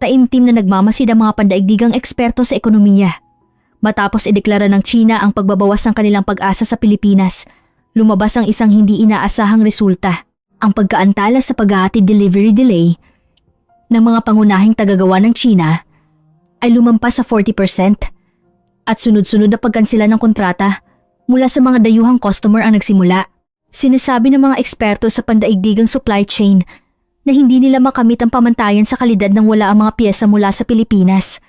taimtim na nagmamasid ang mga pandaigdigang eksperto sa ekonomiya. Matapos ideklara ng China ang pagbabawas ng kanilang pag-asa sa Pilipinas, lumabas ang isang hindi inaasahang resulta. Ang pagkaantala sa paghahatid delivery delay ng mga pangunahing tagagawa ng China ay lumampas sa 40% at sunod-sunod na pagkansela ng kontrata mula sa mga dayuhang customer ang nagsimula. Sinasabi ng mga eksperto sa pandaigdigang supply chain na hindi nila makamit ang pamantayan sa kalidad nang wala ang mga piyesa mula sa Pilipinas.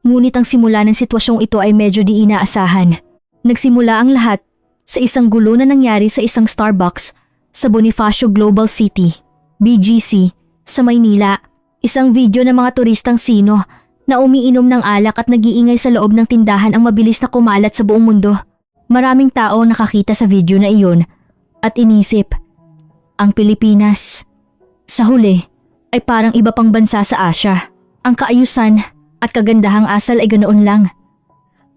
Ngunit ang simula ng sitwasyong ito ay medyo di inaasahan. Nagsimula ang lahat sa isang gulo na nangyari sa isang Starbucks sa Bonifacio Global City, BGC, sa Maynila. Isang video ng mga turistang Sino na umiinom ng alak at nag-iingay sa loob ng tindahan ang mabilis na kumalat sa buong mundo. Maraming tao nakakita sa video na iyon at inisip, ang Pilipinas, sa huli, ay parang iba pang bansa sa Asya. Ang kaayusan at kagandahang asal ay ganoon lang.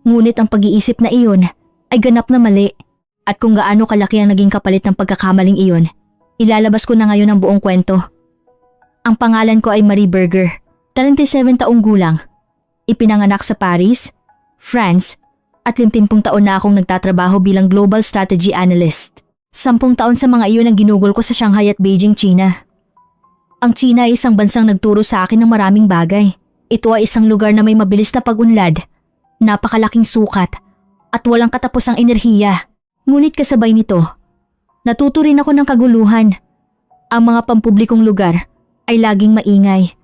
Ngunit ang pag-iisip na iyon ay ganap na mali. At kung gaano kalaki ang naging kapalit ng pagkakamaling iyon, ilalabas ko na ngayon ang buong kwento. Ang pangalan ko ay Marie Berger, 37 taong gulang. Ipinanganak sa Paris, France, at 50 taon na akong nagtatrabaho bilang Global Strategy Analyst. 10 taon sa mga iyon ang ginugol ko sa Shanghai at Beijing, China. Ang China ay isang bansang nagturo sa akin ng maraming bagay. Ito ay isang lugar na may mabilis na pag-unlad, napakalaking sukat, at walang katapusang enerhiya. Ngunit kasabay nito, natuto rin ako ng kaguluhan. Ang mga pampublikong lugar ay laging maingay,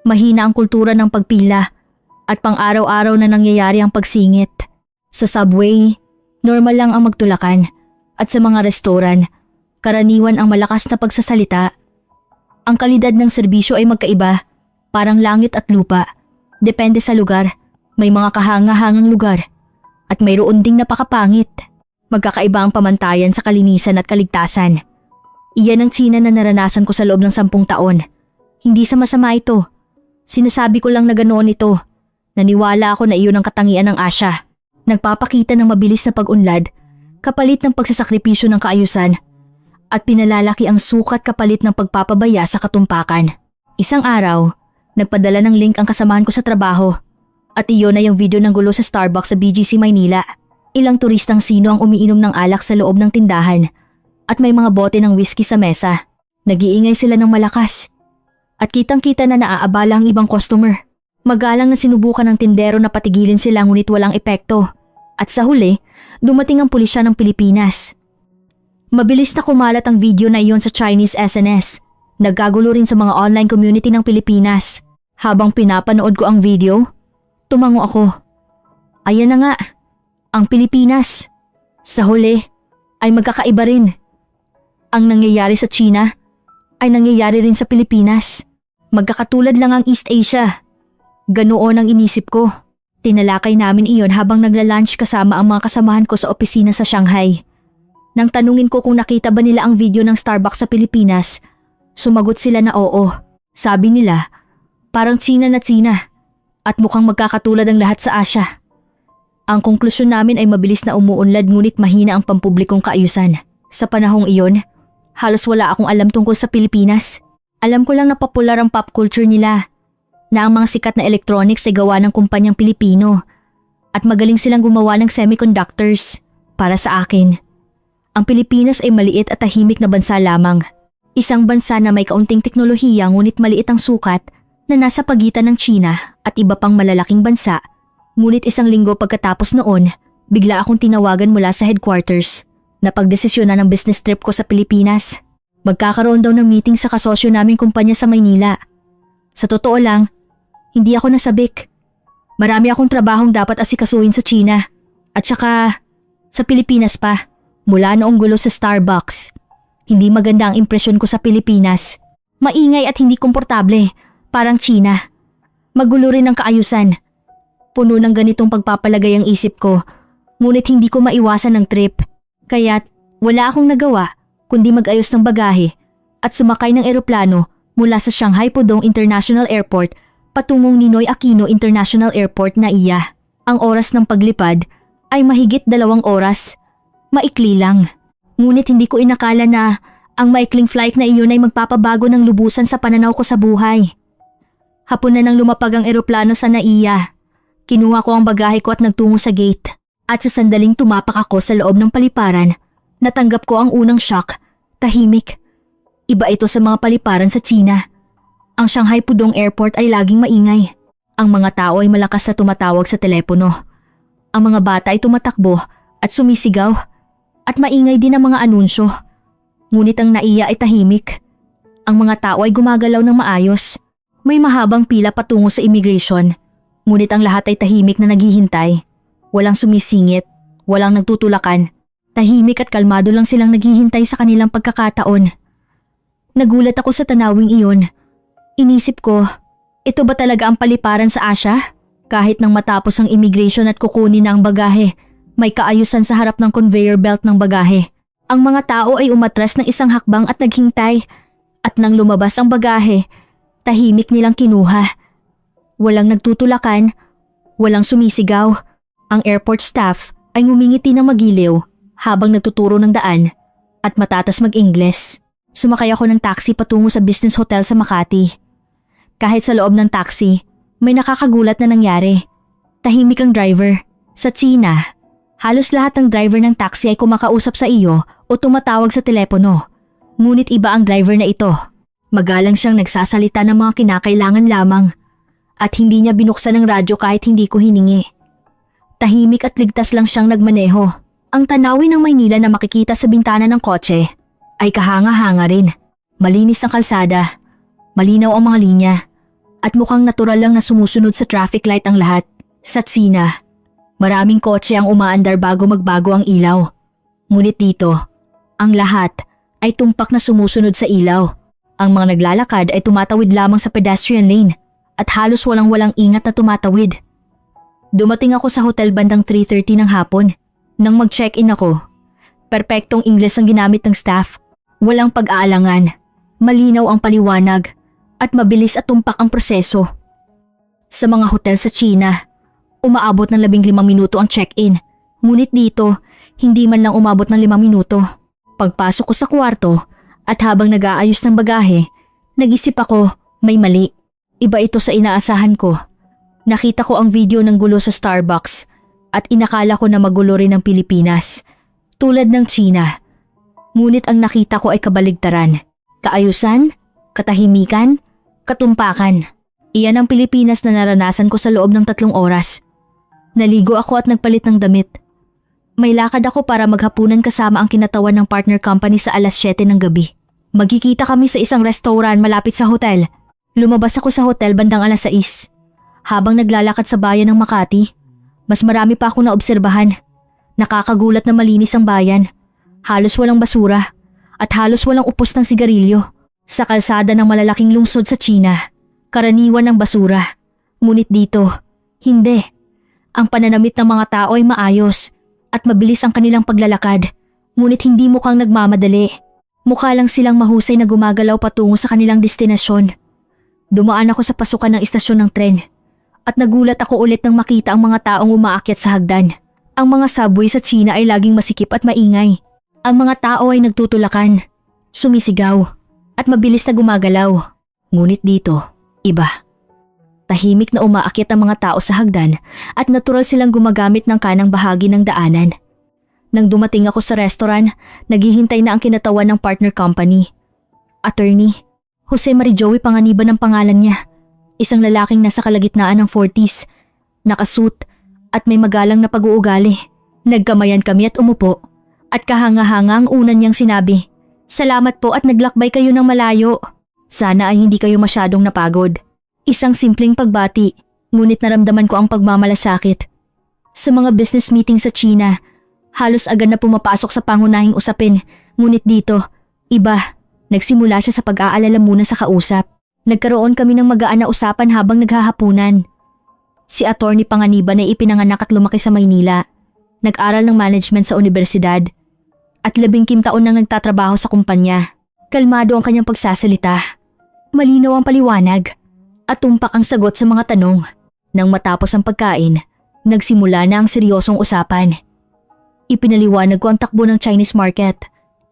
mahina ang kultura ng pagpila, at pang-araw-araw na nangyayari ang pagsingit. Sa subway, normal lang ang magtulakan. At sa mga restoran, karaniwan ang malakas na pagsasalita. Ang kalidad ng serbisyo ay magkaiba, parang langit at lupa. Depende sa lugar, may mga kahanga-hangang lugar. At mayroon ding napakapangit. Magkakaiba ang pamantayan sa kalinisan at kaligtasan. Iyan ang China na naranasan ko sa loob ng 10 taon. Hindi sa masama ito. Sinasabi ko lang na ganoon ito. Naniwala ako na iyon ang katangian ng Asya. Nagpapakita ng mabilis na pag-unlad, kapalit ng pagsasakripisyo ng kaayusan, at pinalalaki ang sukat kapalit ng pagpapabaya sa katumpakan. Isang araw, nagpadala ng link ang kasamahan ko sa trabaho, at iyon ay ang video ng gulo sa Starbucks sa BGC, Maynila. Ilang turistang Sino ang umiinom ng alak sa loob ng tindahan, at may mga bote ng whiskey sa mesa. Nag-iingay sila ng malakas, at kitang-kita na naaabala ang ibang customer. Magalang na sinubukan ng tindero na patigilin sila ngunit walang epekto. At sa huli, dumating ang pulisya ng Pilipinas. Mabilis na kumalat ang video na iyon sa Chinese SNS. Nagkagulo rin sa mga online community ng Pilipinas. Habang pinapanood ko ang video, tumango ako. Ayan na nga, ang Pilipinas. Sa huli, ay magkakaiba rin. Ang nangyayari sa China ay nangyayari rin sa Pilipinas. Magkakatulad lang ang East Asia. Ganoon ang inisip ko. Tinalakay namin iyon habang nagla-lunch kasama ang mga kasamahan ko sa opisina sa Shanghai. Nang tanungin ko kung nakita ba nila ang video ng Starbucks sa Pilipinas, sumagot sila na oo. Sabi nila, parang China na China at mukhang magkakatulad ang lahat sa Asya. Ang konklusyon namin ay mabilis na umuunlad ngunit mahina ang pampublikong kaayusan. Sa panahong iyon, halos wala akong alam tungkol sa Pilipinas. Alam ko lang na popular ang pop culture nila, na ang mga sikat na electronics ay gawa ng kumpanyang Pilipino at magaling silang gumawa ng semiconductors. Para sa akin, ang Pilipinas ay maliit at tahimik na bansa lamang. Isang bansa na may kaunting teknolohiya ngunit maliit ang sukat na nasa pagitan ng China at iba pang malalaking bansa. Ngunit isang linggo pagkatapos noon, bigla akong tinawagan mula sa headquarters na pagdesisyonan ng business trip ko sa Pilipinas. Magkakaroon daw ng meeting sa kasosyo naming kumpanya sa Maynila. Sa totoo lang, hindi ako nasabik. Marami akong trabahong dapat asikasuhin sa China at saka sa Pilipinas pa. Mula noong gulo sa Starbucks, hindi maganda ang impresyon ko sa Pilipinas. Maingay at hindi komportable, parang China. Magulo rin ang kaayusan. Puno ng ganitong pagpapalagay ang isip ko, ngunit hindi ko maiwasan ang trip. Kaya't wala akong nagawa kundi mag-ayos ng bagahe at sumakay ng eroplano mula sa Shanghai Pudong International Airport patungong Ninoy Aquino International Airport na iya. Ang oras ng paglipad ay mahigit 2 oras. Maikli lang. Ngunit hindi ko inakala na ang maikling flight na iyon ay magpapabago ng lubusan sa pananaw ko sa buhay. Hapon na nang lumapag ang eroplano sa NAIA. Kinuha ko ang bagahe ko at nagtungo sa gate. At sa sandaling tumapak ako sa loob ng paliparan, natanggap ko ang unang shock, tahimik. Iba ito sa mga paliparan sa China. Ang Shanghai Pudong Airport ay laging maingay. Ang mga tao ay malakas na tumatawag sa telepono. Ang mga bata ay tumatakbo at sumisigaw. At maingay din ang mga anunsyo. Ngunit ang NAIA ay tahimik. Ang mga tao ay gumagalaw ng maayos. May mahabang pila patungo sa immigration. Ngunit ang lahat ay tahimik na naghihintay. Walang sumisingit, walang nagtutulakan. Tahimik at kalmado lang silang naghihintay sa kanilang pagkakataon. Nagulat ako sa tanawing iyon. Inisip ko, ito ba talaga ang paliparan sa Asia? Kahit nang matapos ang immigration at kukunin na ang bagahe, may kaayusan sa harap ng conveyor belt ng bagahe. Ang mga tao ay umatras ng isang hakbang at naghintay. At nang lumabas ang bagahe, tahimik nilang kinuha. Walang nagtutulakan, walang sumisigaw. Ang airport staff ay ngumingiti ng magiliw habang nagtuturo ng daan at matatas mag-Ingles. Sumakay ako ng taxi patungo sa business hotel sa Makati. Kahit sa loob ng taxi, may nakakagulat na nangyari. Tahimik ang driver. Sa China, halos lahat ng driver ng taxi ay kumakausap sa iyo o tumatawag sa telepono. Ngunit iba ang driver na ito. Magalang siyang nagsasalita ng mga kinakailangan lamang at hindi niya binuksan ang radyo kahit hindi ko hiningi. Tahimik at ligtas lang siyang nagmaneho. Ang tanawin ng Maynila na makikita sa bintana ng kotse ay kahanga-hanga rin. Malinis ang kalsada, malinaw ang mga linya, at mukhang natural lang na sumusunod sa traffic light ang lahat. Sa Tsina, maraming kotse ang umaandar bago magbago ang ilaw. Ngunit dito, ang lahat ay tumpak na sumusunod sa ilaw. Ang mga naglalakad ay tumatawid lamang sa pedestrian lane at halos walang-walang ingat na tumatawid. Dumating ako sa hotel bandang 3:30 ng hapon. Nang mag-check-in ako, perpektong Ingles ang ginamit ng staff. Walang pag-aalangan, malinaw ang paliwanag, at mabilis at tumpak ang proseso. Sa mga hotel sa China, umaabot ng 15 minuto ang check-in. Ngunit dito, hindi man lang umabot ng 5 minuto. Pagpasok ko sa kwarto at habang nag-aayos ng bagahe, nag-isip ako may mali. Iba ito sa inaasahan ko. Nakita ko ang video ng gulo sa Starbucks at inakala ko na magulo rin ang Pilipinas, tulad ng China. Ngunit ang nakita ko ay kabaligtaran. Kaayusan, katahimikan, katumpakan. Iyan ang Pilipinas na naranasan ko sa loob ng 3 oras. Naligo ako at nagpalit ng damit. May lakad ako para maghapunan kasama ang kinatawan ng partner company sa 7:00 ng gabi. Magkikita kami sa isang restaurant malapit sa hotel. Lumabas ako sa hotel bandang 6:00. Habang naglalakad sa bayan ng Makati, mas marami pa akong naobserbahan. Nakakagulat na malinis ang bayan. Halos walang basura at halos walang upos ng sigarilyo. Sa kalsada ng malalaking lungsod sa China, karaniwan ng basura. Ngunit dito, hindi. Ang pananamit ng mga tao ay maayos at mabilis ang kanilang paglalakad. Ngunit hindi mukhang nagmamadali. Mukha lang silang mahusay na gumagalaw patungo sa kanilang destinasyon. Dumaan ako sa pasukan ng istasyon ng tren. At nagulat ako ulit nang makita ang mga taong umaakyat sa hagdan. Ang mga subway sa China ay laging masikip at maingay. Ang mga tao ay nagtutulakan, sumisigaw, at mabilis na gumagalaw. Ngunit dito, iba. Tahimik na umaakyat ang mga tao sa hagdan at natural silang gumagamit ng kanang bahagi ng daanan. Nang dumating ako sa restaurant, naghihintay na ang kinatawan ng partner company. Attorney, Jose Marijoey Panganiban ang pangalan niya. Isang lalaking nasa kalagitnaan ng 40s, nakasuit at may magalang na pag-uugali. Nagkamayan kami at umupo at kahanga-hanga ang una niyang sinabi, "Salamat po at naglakbay kayo ng malayo. Sana ay hindi kayo masyadong napagod." Isang simpleng pagbati, ngunit naramdaman ko ang pagmamalasakit. Sa mga business meeting sa China, halos agad na pumapasok sa pangunahing usapin, ngunit dito, iba. Nagsimula siya sa pag-aalala muna sa kausap. Nagkaroon kami ng magaan na usapan habang naghahapunan. Si Attorney Panganiban ay ipinanganak at lumaki sa Maynila. Nag-aral ng management sa universidad. At 15 taon nang nagtatrabaho sa kumpanya. Kalmado ang kanyang pagsasalita. Malinaw ang paliwanag. At tumpak ang sagot sa mga tanong. Nang matapos ang pagkain, nagsimula na ang seryosong usapan. Ipinaliwanag ko ang takbo ng Chinese market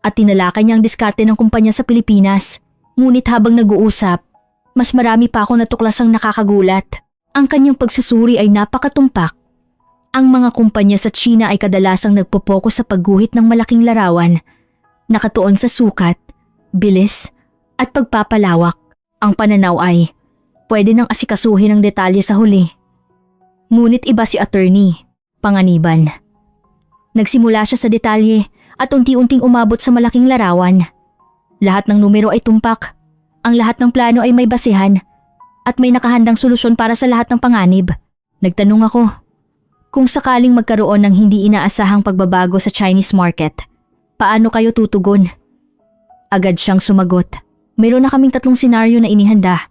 at tinalakay niya ang diskarte ng kumpanya sa Pilipinas. Ngunit habang nag-uusap, Mas marami pa akong natuklasang nakakagulat. Ang kanyang pagsusuri ay napakatumpak. Ang mga kumpanya sa China ay kadalasang nagpopokus sa pagguhit ng malaking larawan, nakatuon sa sukat, bilis, at pagpapalawak. Ang pananaw ay, pwede nang asikasuhin ang detalye sa huli. Ngunit iba si attorney, Panganiban. Nagsimula siya sa detalye at unti-unting umabot sa malaking larawan. Lahat ng numero ay tumpak, ang lahat ng plano ay may basihan, at may nakahandang solusyon para sa lahat ng panganib. Nagtanong ako, kung sakaling magkaroon ng hindi inaasahang pagbabago sa Chinese market, paano kayo tutugon? Agad siyang sumagot. Mayroon na kaming 3 senaryo na inihanda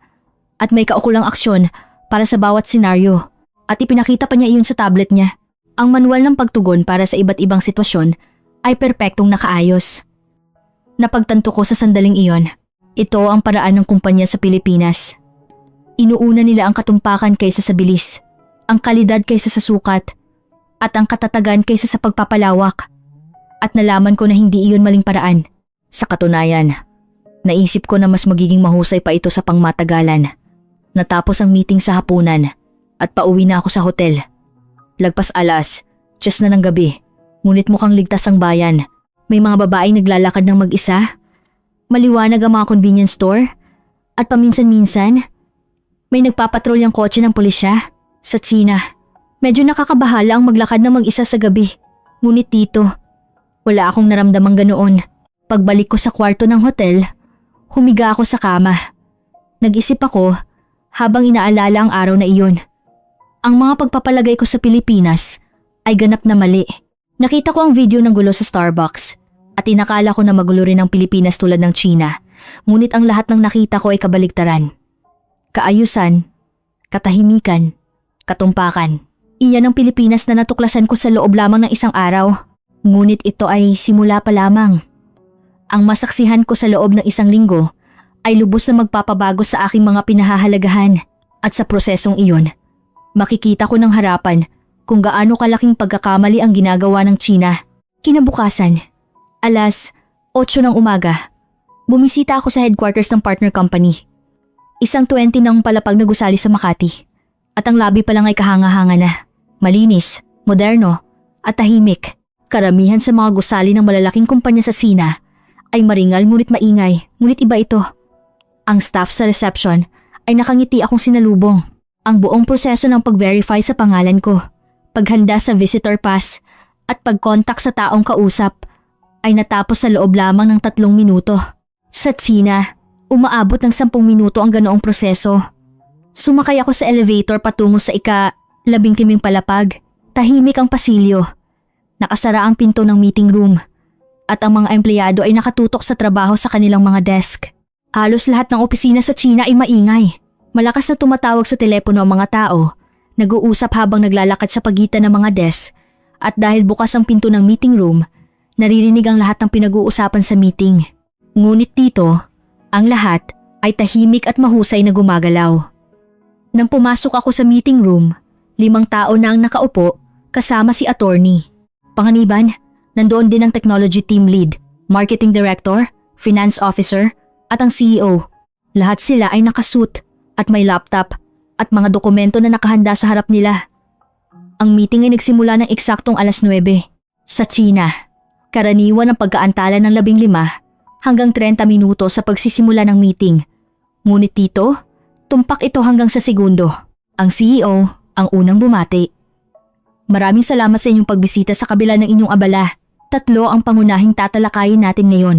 at may kaukulang aksyon para sa bawat senaryo at ipinakita pa niya iyon sa tablet niya. Ang manual ng pagtugon para sa iba't ibang sitwasyon ay perpektong nakaayos. Napagtanto ko sa sandaling iyon, ito ang paraan ng kumpanya sa Pilipinas. Inuuna nila ang katumpakan kaysa sa bilis, ang kalidad kaysa sa sukat, at ang katatagan kaysa sa pagpapalawak. At nalaman ko na hindi iyon maling paraan. Sa katunayan, naisip ko na mas magiging mahusay pa ito sa pangmatagalan. Natapos ang meeting sa hapunan at pauwi na ako sa hotel. Lagpas alas, 10 na ng gabi, ngunit mukhang ligtas ang bayan. May mga babaeng naglalakad ng mag-isa. Maliwanag ang mga convenience store. At paminsan-minsan, may nagpapatrolyang kotse ng pulisya. Sa China, medyo nakakabahala ang maglakad na mag-isa sa gabi. Ngunit dito, wala akong naramdamang ganoon. Pagbalik ko sa kwarto ng hotel, humiga ako sa kama. Nag-isip ako habang inaalala ang araw na iyon. Ang mga pagpapalagay ko sa Pilipinas ay ganap na mali. Nakita ko ang video ng gulo sa Starbucks at inakala ko na magulo rin ang Pilipinas tulad ng China. Ngunit ang lahat ng nakita ko ay kabaligtaran. Kaayusan, katahimikan, katumpakan. Iyan ang Pilipinas na natuklasan ko sa loob lamang ng isang araw. Ngunit ito ay simula pa lamang. Ang masaksihan ko sa loob ng isang linggo ay lubos na magpapabago sa aking mga pinahahalagahan. At sa prosesong iyon, makikita ko ng harapan kung gaano kalaking pagkakamali ang ginagawa ng China. Kinabukasan, alas 8 ng umaga, bumisita ako sa headquarters ng partner company. Isang 20 ng palapag na gusali sa Makati. At ang labi pa lang ay kahanga-hanga na. Malinis, moderno, at tahimik. Karamihan sa mga gusali ng malalaking kumpanya sa Sina ay maringal ngunit maingay, ngunit iba ito. Ang staff sa reception ay nakangiti akong sinalubong. Ang buong proseso ng pag-verify sa pangalan ko, paghanda sa visitor pass, at pag-contact sa taong kausap ay natapos sa loob lamang ng 3 minuto. Sa Sina, umaabot ng 10 minuto ang ganoong proseso. Sumakay ako sa elevator patungo sa ika-15 palapag. Tahimik ang pasilyo. Nakasara ang pinto ng meeting room. At ang mga empleyado ay nakatutok sa trabaho sa kanilang mga desk. Halos lahat ng opisina sa China ay maingay. Malakas na tumatawag sa telepono ang mga tao. Nag-uusap habang naglalakad sa pagitan ng mga desk. At dahil bukas ang pinto ng meeting room, naririnig ang lahat ng pinag-uusapan sa meeting. Ngunit dito, ang lahat ay tahimik at mahusay na gumagalaw. Nang pumasok ako sa meeting room, 5 tao na ang nakaupo kasama si attorney. Panganiban, nandoon din ang technology team lead, marketing director, finance officer, at ang CEO. Lahat sila ay nakasuit at may laptop at mga dokumento na nakahanda sa harap nila. Ang meeting ay nagsimula ng eksaktong alas 9. Sa China, karaniwan ang pagkaantala ng 15 hanggang 30 minuto sa pagsisimula ng meeting. Ngunit dito, tumpak ito hanggang sa segundo. Ang CEO ang unang bumati. Maraming salamat sa inyong pagbisita sa kabila ng inyong abala. 3 ang pangunahing tatalakayin natin ngayon.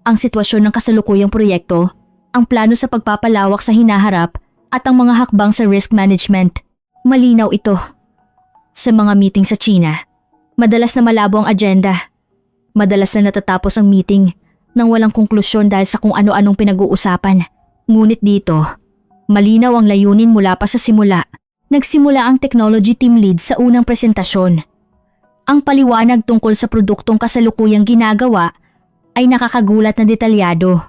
Ang sitwasyon ng kasalukuyang proyekto, ang plano sa pagpapalawak sa hinaharap, at ang mga hakbang sa risk management. Malinaw ito. Sa mga meeting sa China, madalas na malabo ang agenda. Madalas na natatapos ang meeting nang walang konklusyon dahil sa kung ano-anong pinag-uusapan. Ngunit dito, malinaw ang layunin mula pa sa simula. Nagsimula ang technology team lead sa unang presentasyon. Ang paliwanag tungkol sa produktong kasalukuyang ginagawa ay nakakagulat na detalyado.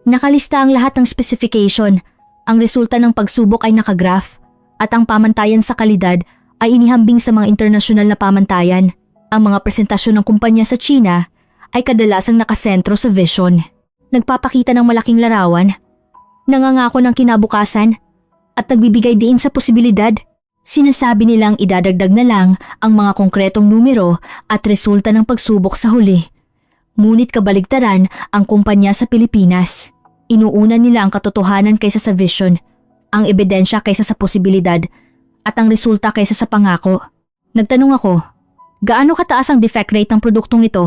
Nakalista ang lahat ng specification, ang resulta ng pagsubok ay nakagraph, at ang pamantayan sa kalidad ay inihambing sa mga internasyonal na pamantayan. Ang mga presentasyon ng kumpanya sa China ay kadalasang nakasentro sa vision. Nagpapakita ng malaking larawan, Nangangako ng kinabukasan at nagbibigay diin sa posibilidad. Sinasabi nilang idadagdag na lang ang mga konkretong numero at resulta ng pagsubok sa huli. Ngunit kabaligtaran ang kumpanya sa Pilipinas. Inuuna nila ang katotohanan kaysa sa vision, ang ebidensya kaysa sa posibilidad, at ang resulta kaysa sa pangako. Nagtanong ako, gaano kataas ang defect rate ng produktong ito?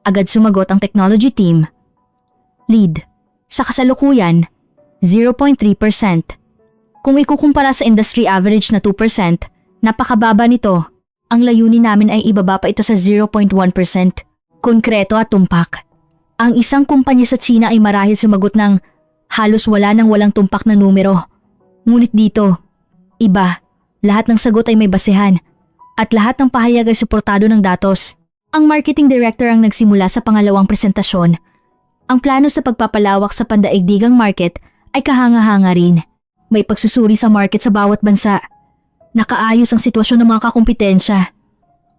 Agad sumagot ang technology team. Lead, sa kasalukuyan, 0.3%. Kung ikukumpara sa industry average na 2%, napakababa nito. Ang layunin namin ay ibaba pa ito sa 0.1%. Konkreto at tumpak. Ang isang kumpanya sa China ay marahil sumagot ng halos wala nang walang tumpak na numero. Ngunit dito, iba. Lahat ng sagot ay may basehan. At lahat ng pahayag ay suportado ng datos. Ang marketing director ang nagsimula sa pangalawang presentasyon. Ang plano sa pagpapalawak sa pandaigdigang market ay kahanga-hanga rin. May pagsusuri sa market sa bawat bansa. Nakaayos ang sitwasyon ng mga kakumpetensya.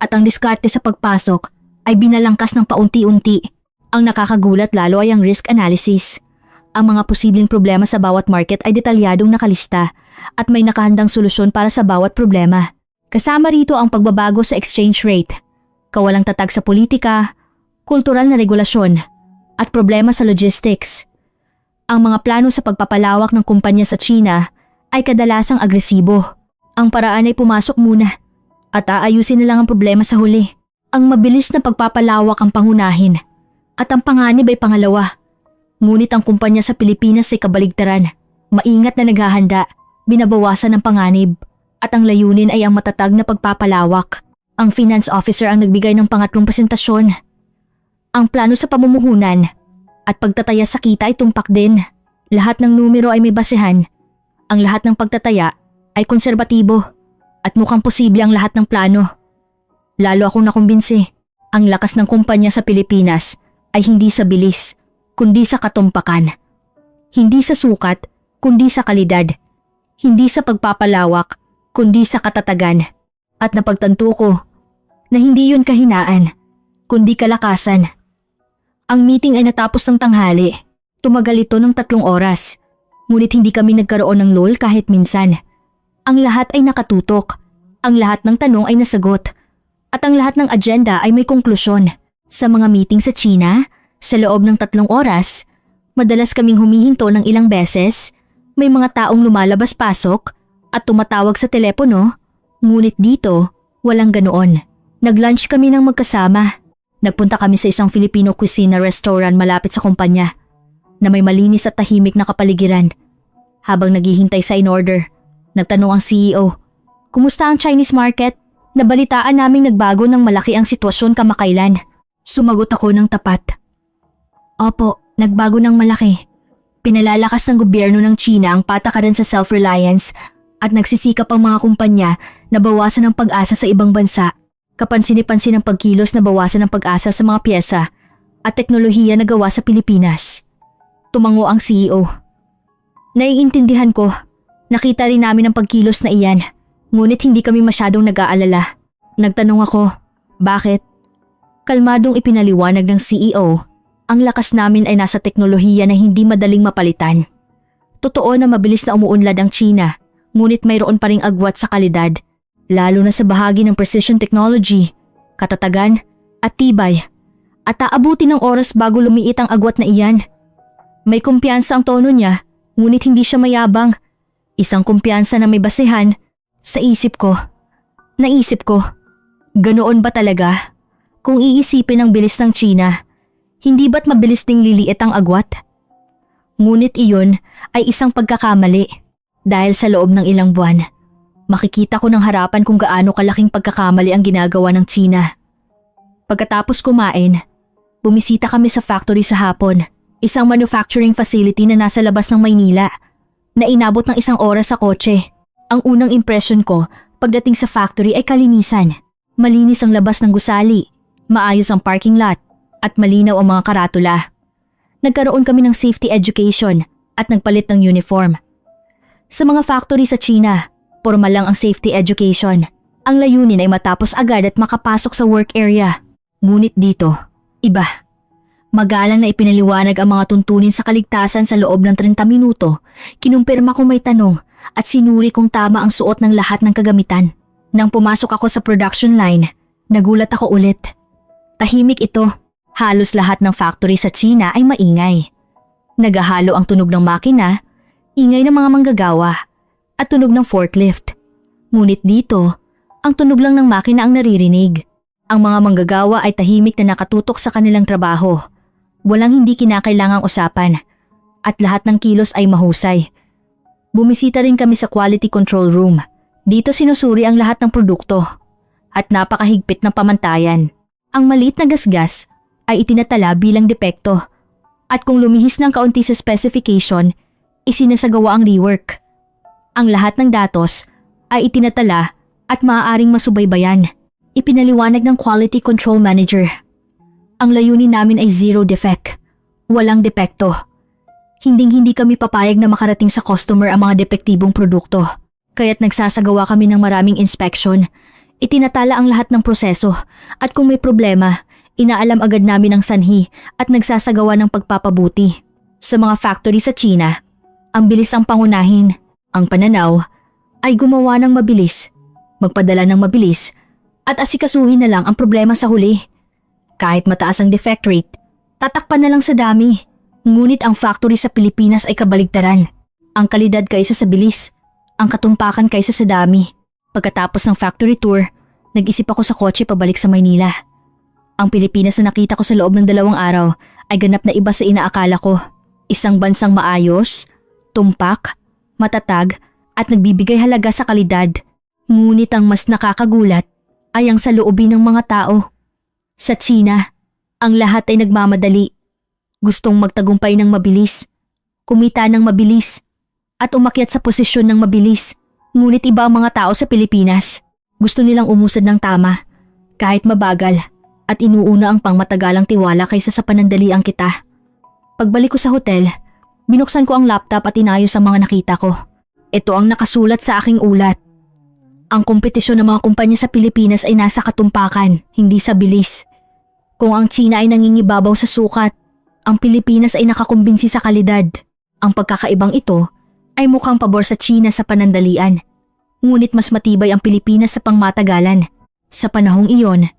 At ang diskarte sa pagpasok ay binalangkas ng paunti-unti. Ang nakakagulat lalo ay ang risk analysis. Ang mga posibleng problema sa bawat market ay detalyadong nakalista at may nakahandang solusyon para sa bawat problema. Kasama rito ang pagbabago sa exchange rate, kawalang tatag sa politika, kultural na regulasyon, at problema sa logistics. Ang mga plano sa pagpapalawak ng kumpanya sa China ay kadalasang agresibo. Ang paraan ay pumasok muna at aayusin na lang ang problema sa huli. Ang mabilis na pagpapalawak ang pangunahin at ang panganib ay pangalawa. Ngunit ang kumpanya sa Pilipinas ay kabaligtaran. Maingat na naghahanda, binabawasan ang panganib at ang layunin ay ang matatag na pagpapalawak. Ang finance officer ang nagbigay ng pangatlong presentasyon. Ang plano sa pamumuhunan at pagtataya sa kita ay tumpak din. Lahat ng numero ay may basehan. Ang lahat ng pagtataya ay konserbatibo at mukhang posible ang lahat ng plano. Lalo akong nakumbinsi. Ang lakas ng kumpanya sa Pilipinas ay hindi sa bilis, kundi sa katumpakan. Hindi sa sukat, kundi sa kalidad. Hindi sa pagpapalawak, kundi sa katatagan. At napagtanto ko na hindi yun kahinaan, kundi kalakasan. Ang meeting ay natapos ng tanghali. Tumagal ito ng 3 oras. Ngunit hindi kami nagkaroon ng lull kahit minsan. Ang lahat ay nakatutok. Ang lahat ng tanong ay nasagot. At ang lahat ng agenda ay may konklusyon. Sa mga meeting sa China, sa loob ng 3 oras, madalas kaming humihinto ng ilang beses, may mga taong lumalabas-pasok at tumatawag sa telepono. Ngunit dito, walang ganoon. Nag-lunch kami ng magkasama. Nagpunta kami sa isang Filipino cuisine na restaurant malapit sa kumpanya na may malinis at tahimik na kapaligiran. Habang naghihintay sa in-order, nagtanong ang CEO, "Kumusta ang Chinese market? Nabalitaan naming nagbago ng malaki ang sitwasyon kamakailan." Sumagot ako ng tapat. "Opo, nagbago ng malaki. Pinalalakas ng gobyerno ng China ang patakaran sa self-reliance at nagsisikap ang mga kumpanya na bawasan ang pag-asa sa ibang bansa. Kapansin-pansin ang pagkilos na bawasan ng pag-asa sa mga pyesa at teknolohiya na gawa sa Pilipinas." Tumango ang CEO. "Naiintindihan ko. Nakita rin namin ang pagkilos na iyan. Ngunit hindi kami masyadong nag-aalala." Nagtanong ako, "Bakit?" Kalmadong ipinaliwanag ng CEO, "Ang lakas namin ay nasa teknolohiya na hindi madaling mapalitan. Totoo na mabilis na umuunlad ang China, ngunit mayroon pa ring agwat sa kalidad. Lalo na sa bahagi ng precision technology, katatagan at tibay. At aabuti ng oras bago lumiit ang agwat na iyan. May kumpiyansa ang tono niya, ngunit hindi siya mayabang. Isang kumpiyansa na may basehan. Sa isip ko, naisip ko, ganoon ba talaga? Kung iisipin ang bilis ng China, hindi ba't mabilis ding liliit ang agwat?" Ngunit iyon ay isang pagkakamali dahil sa loob ng ilang buwan. Makikita ko ng harapan kung gaano kalaking pagkakamali ang ginagawa ng China. Pagkatapos kumain, bumisita kami sa factory sa hapon, isang manufacturing facility na nasa labas ng Maynila, na inabot ng 1 oras sa kotse. Ang unang impression ko pagdating sa factory ay kalinisan. Malinis ang labas ng gusali, maayos ang parking lot, at malinaw ang mga karatula. Nagkaroon kami ng safety education at nagpalit ng uniform. Sa mga factory sa China, formal lang ang safety education. Ang layunin ay matapos agad at makapasok sa work area. Ngunit dito, iba. Magalang na ipinaliwanag ang mga tuntunin sa kaligtasan sa loob ng 30 minuto, kinumpirma kong may tanong at sinuri kung tama ang suot ng lahat ng kagamitan. Nang pumasok ako sa production line, nagulat ako ulit. Tahimik ito. Halos lahat ng factory sa China ay maingay. Nagahalo ang tunog ng makina, ingay ng mga manggagawa, at tunog ng forklift. Ngunit dito, ang tunog lang ng makina ang naririnig. Ang mga manggagawa ay tahimik na nakatutok sa kanilang trabaho. Walang hindi kinakailangang usapan, at lahat ng kilos ay mahusay. Bumisita rin kami sa quality control room. Dito sinusuri ang lahat ng produkto, at napakahigpit ng pamantayan. Ang maliit na gasgas ay itinatala bilang depekto, at kung lumihis ng kaunti sa specification, isinasagawa ang rework. Ang lahat ng datos ay itinatala at maaaring masubaybayan. Ipinaliwanag ng quality control manager. Ang layunin namin ay zero defect. Walang depekto. Hinding-hindi kami papayag na makarating sa customer ang mga depektibong produkto. Kaya't nagsasagawa kami ng maraming inspection. Itinatala ang lahat ng proseso at kung may problema, inaalam agad namin ang sanhi at nagsasagawa ng pagpapabuti. Sa mga factory sa China, ang bilis ang pangunahin. Ang pananaw ay gumawa ng mabilis, magpadala ng mabilis, at asikasuhin na lang ang problema sa huli. Kahit mataas ang defect rate, tatakpan na lang sa dami. Ngunit ang factory sa Pilipinas ay kabaligtaran. Ang kalidad kaysa sa bilis, ang katumpakan kaysa sa dami. Pagkatapos ng factory tour, nag-isip ako sa kotse pabalik sa Maynila. Ang Pilipinas na nakita ko sa loob ng 2 araw ay ganap na iba sa inaakala ko. Isang bansang maayos, tumpak, matatag at nagbibigay halaga sa kalidad. Ngunit ang mas nakakagulat ay ang saloobin ng mga tao. Sa China, ang lahat ay nagmamadali. Gustong magtagumpay ng mabilis, kumita ng mabilis, at umakyat sa posisyon ng mabilis. Ngunit iba ang mga tao sa Pilipinas. Gusto nilang umusad ng tama, kahit mabagal, at inuuna ang pangmatagalang tiwala kaysa sa panandaliang kita. Pagbalik ko sa hotel, binuksan ko ang laptop at inayos ang mga nakita ko. Ito ang nakasulat sa aking ulat. Ang kompetisyon ng mga kumpanya sa Pilipinas ay nasa katumpakan, hindi sa bilis. Kung ang China ay nangingibabaw sa sukat, ang Pilipinas ay nakakumbinsi sa kalidad. Ang pagkakaibang ito ay mukhang pabor sa China sa panandalian. Ngunit mas matibay ang Pilipinas sa pangmatagalan. Sa panahong iyon,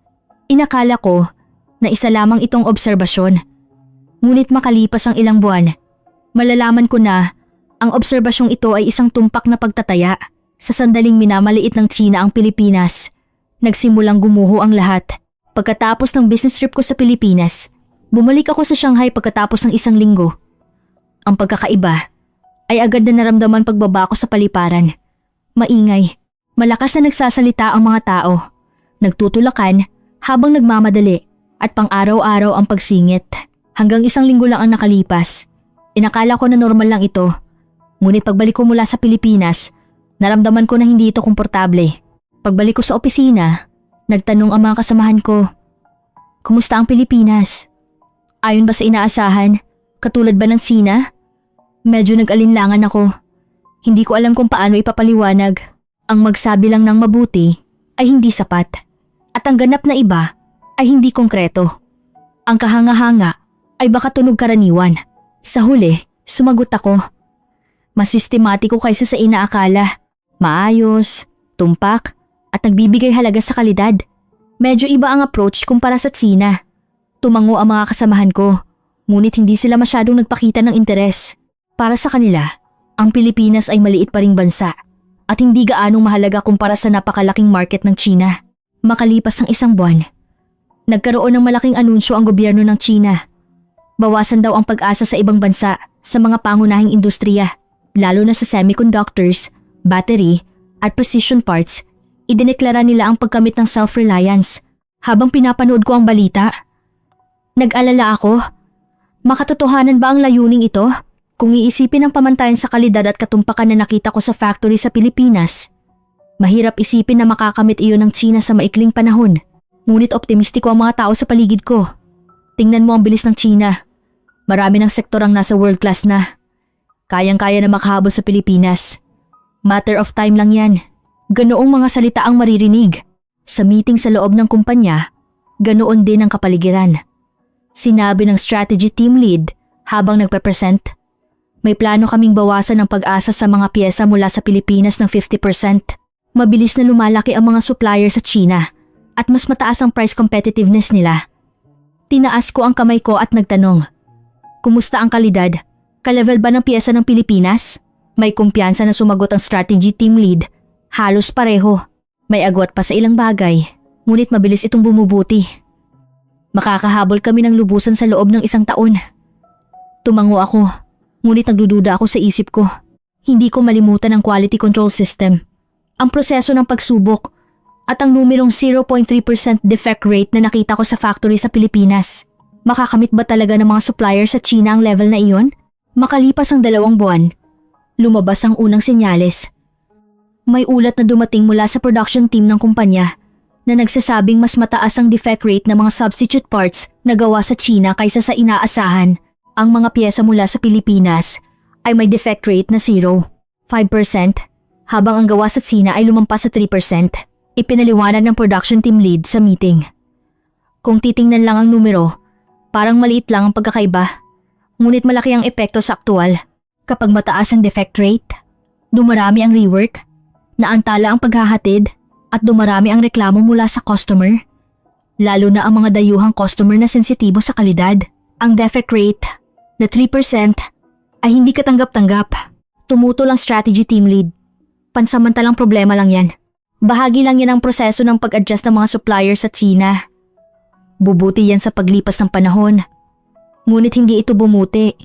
inakala ko na isa lamang itong obserbasyon. Ngunit makalipas ang ilang buwan, malalaman ko na ang obserbasyong ito ay isang tumpak na pagtataya. Sa sandaling minamaliit ng China ang Pilipinas, nagsimulang gumuho ang lahat. Pagkatapos ng business trip ko sa Pilipinas, bumalik ako sa Shanghai pagkatapos ng 1 linggo. Ang pagkakaiba ay agad na naramdaman pagbaba ko sa paliparan. Maingay, malakas na nagsasalita ang mga tao. Nagtutulakan habang nagmamadali at pang-araw-araw ang pagsingit. Hanggang 1 linggo lang ang nakalipas. Inakala ko na normal lang ito. Ngunit pagbalik ko mula sa Pilipinas, naramdaman ko na hindi ito komportable. Pagbalik ko sa opisina, nagtanong ang mga kasamahan ko, "Kumusta ang Pilipinas? Ayon ba sa inaasahan? Katulad ba ng China?" Medyo nag-alinlangan ako. Hindi ko alam kung paano ipapaliwanag. Ang magsabi lang ng mabuti ay hindi sapat. At ang ganap na iba ay hindi konkreto. Ang kahanga-hanga ay baka tunog karaniwan. Sa huli, sumagot ako. Mas sistematiko kaysa sa inaakala. Maayos, tumpak, at nagbibigay halaga sa kalidad. Medyo iba ang approach kumpara sa China. Tumango ang mga kasamahan ko, ngunit hindi sila masyadong nagpakita ng interes. Para sa kanila, ang Pilipinas ay maliit pa ring bansa at hindi gaanong mahalaga kumpara sa napakalaking market ng China. Makalipas ang 1 buwan, nagkaroon ng malaking anunsyo ang gobyerno ng China. Bawasan daw ang pag-asa sa ibang bansa sa mga pangunahing industriya, lalo na sa semiconductors, battery, at precision parts. Idineklara nila ang pagkamit ng self-reliance. Habang pinapanood ko ang balita, nag-alala ako. Makatotohanan ba ang layuning ito? Kung iisipin ang pamantayan sa kalidad at katumpakan na nakita ko sa factory sa Pilipinas, mahirap isipin na makakamit iyon ng China sa maikling panahon. Ngunit optimistiko ang mga tao sa paligid ko. Tingnan mo ang bilis ng China. Marami ng sektor ang nasa world class na. Kayang-kaya na makahabol sa Pilipinas. Matter of time lang yan. Ganoong mga salita ang maririnig. Sa meeting sa loob ng kumpanya, ganoon din ang kapaligiran. Sinabi ng strategy team lead habang nagpe-present. May plano kaming bawasan ng pag-asa sa mga piyesa mula sa Pilipinas ng 50%. Mabilis na lumalaki ang mga supplier sa China at mas mataas ang price competitiveness nila. Tinaas ko ang kamay ko at nagtanong, kumusta ang kalidad? Ka-level ba ng piyesa ng Pilipinas? May kumpiyansa na sumagot ang strategy team lead. Halos pareho. May agwat pa sa ilang bagay, ngunit mabilis itong bumubuti. Makakahabol kami ng lubusan sa loob ng 1 taon. Tumango ako, ngunit nagdududa ako sa isip ko. Hindi ko malimutan ang quality control system, ang proseso ng pagsubok, at ang numerong 0.3% defect rate na nakita ko sa factory sa Pilipinas. Makakamit ba talaga ng mga supplier sa China ang level na iyon? Makalipas ang 2 buwan, lumabas ang unang senyales. May ulat na dumating mula sa production team ng kumpanya na nagsasabing mas mataas ang defect rate ng mga substitute parts na gawa sa China kaysa sa inaasahan. Ang mga piyesa mula sa Pilipinas ay may defect rate na 0.5%, habang ang gawa sa China ay lumampas sa 3%. Ipinaliwanag ng production team lead sa meeting. Kung titingnan lang ang numero, parang maliit lang ang pagkakaiba, ngunit malaki ang epekto sa aktual. Kapag mataas ang defect rate, dumarami ang rework, naantala ang paghahatid, at dumarami ang reklamo mula sa customer. Lalo na ang mga dayuhang customer na sensitibo sa kalidad. Ang defect rate na 3% ay hindi katanggap-tanggap. Tumutol ang strategy team lead. Pansamantalang problema lang yan. Bahagi lang yan ang proseso ng pag-adjust ng mga supplier sa China. Bubuti yan sa paglipas ng panahon. Ngunit hindi ito bumuti.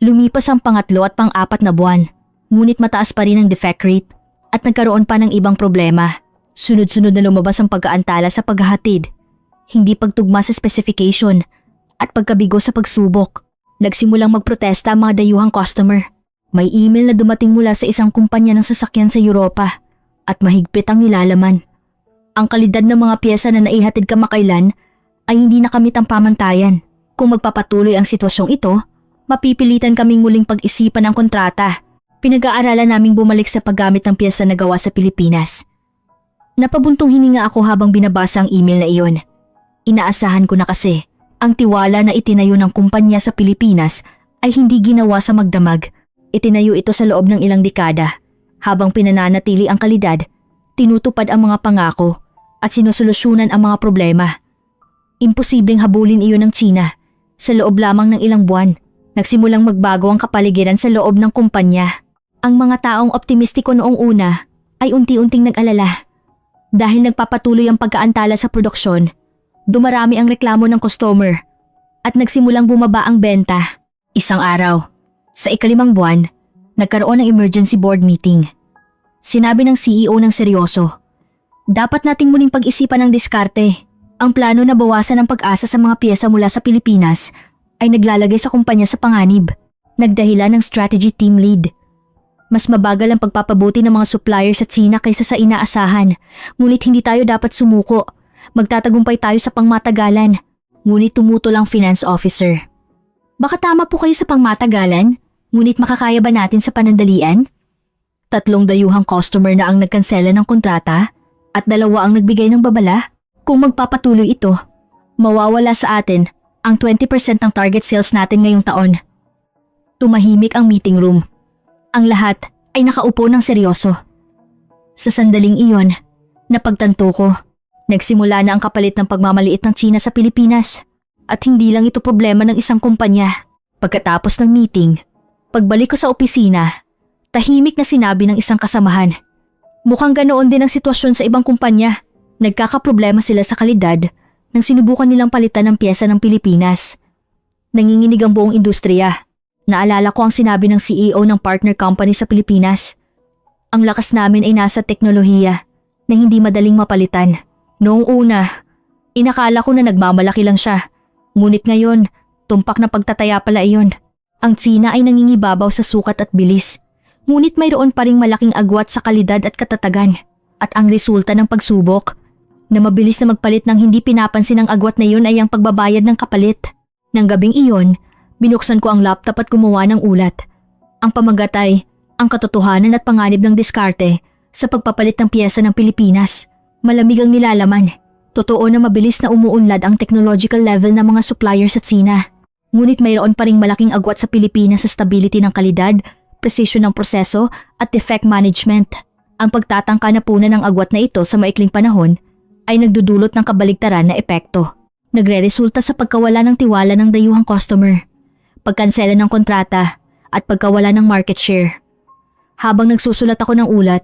Lumipas ang 3 at 4 na buwan. Ngunit mataas pa rin ang defect rate at nagkaroon pa ng ibang problema. Sunod-sunod na lumabas ang pag-aantala sa paghahatid, hindi pagtugma sa specification, at pagkabigo sa pagsubok. Nagsimulang magprotesta ang mga dayuhang customer. May email na dumating mula sa isang kumpanya ng sasakyan sa Europa at mahigpit ang nilalaman. Ang kalidad ng mga piyesa na naihatid kamakailan ay hindi nakamit ang pamantayan. Kung magpapatuloy ang sitwasyong ito, mapipilitan kaming muling pag-isipan ang kontrata. Pinag-aaralan naming bumalik sa paggamit ng piyesa na gawa sa Pilipinas. Napabuntong hininga ako habang binabasa ang email na iyon. Inaasahan ko na kasi, ang tiwala na itinayo ng kumpanya sa Pilipinas ay hindi ginawa sa magdamag. Itinayo ito sa loob ng ilang dekada. Habang pinananatili ang kalidad, tinutupad ang mga pangako at sinusolusyonan ang mga problema. Imposibleng habulin iyon ng China. Sa loob lamang ng ilang buwan, nagsimulang magbago ang kapaligiran sa loob ng kumpanya. Ang mga taong optimistiko noong una ay unti-unting nag-alala. Dahil nagpapatuloy ang pagkaantala sa produksyon, dumarami ang reklamo ng customer at nagsimulang bumaba ang benta. Isang araw, sa 5 buwan, nagkaroon ng emergency board meeting. Sinabi ng CEO ng seryoso, dapat nating muling pag-isipan ang diskarte. Ang plano na bawasan ang pag-asa sa mga piyesa mula sa Pilipinas ay naglalagay sa kumpanya sa panganib. Nagdahilan ng strategy team lead. Mas mabagal ang pagpapabuti ng mga supplier sa China kaysa sa inaasahan. Ngunit hindi tayo dapat sumuko. Magtatagumpay tayo sa pangmatagalan. Ngunit tumutol ang finance officer. Baka tama po kayo sa pangmatagalan, ngunit makakaya ba natin sa panandalian? 3 dayuhang customer na ang nagkansela ng kontrata at 2 ang nagbigay ng babala. Kung magpapatuloy ito, mawawala sa atin ang 20% ng target sales natin ngayong taon. Tumahimik ang meeting room. Ang lahat ay nakaupo ng seryoso. Sa sandaling iyon, napagtanto ko, nagsimula na ang kapalit ng pagmamaliit ng China sa Pilipinas. At hindi lang ito problema ng isang kumpanya. Pagkatapos ng meeting, pagbalik ko sa opisina, tahimik na sinabi ng isang kasamahan. Mukhang ganoon din ang sitwasyon sa ibang kumpanya. Nagkakaproblema sila sa kalidad nang sinubukan nilang palitan ng piyesa ng Pilipinas. Nanginginig ang buong industriya. Naalala ko ang sinabi ng CEO ng partner company sa Pilipinas. Ang lakas namin ay nasa teknolohiya na hindi madaling mapalitan. Noong una, inakala ko na nagmamalaki lang siya. Ngunit ngayon, tumpak na pagtataya pala iyon. Ang China ay nangingibabaw sa sukat at bilis. Ngunit mayroon pa ring malaking agwat sa kalidad at katatagan. At ang resulta ng pagsubok, na mabilis na magpalit ng hindi pinapansin ng agwat na iyon ay ang pagbabayad ng kapalit. Nang gabing iyon, binuksan ko ang laptop at gumawa ng ulat. Ang pamagat ay ang katotohanan at panganib ng diskarte sa pagpapalit ng piyesa ng Pilipinas. Malamig ang nilalaman. Totoo na mabilis na umuunlad ang technological level ng mga suppliers sa Tsina. Ngunit mayroon pa ring malaking agwat sa Pilipinas sa stability ng kalidad, precision ng proseso at defect management. Ang pagtatangka na punan ng agwat na ito sa maikling panahon ay nagdudulot ng kabaligtaran na epekto. Nagre-resulta sa pagkawala ng tiwala ng dayuhang customer, pagkansela ng kontrata at pagkawala ng market share. Habang nagsusulat ako ng ulat,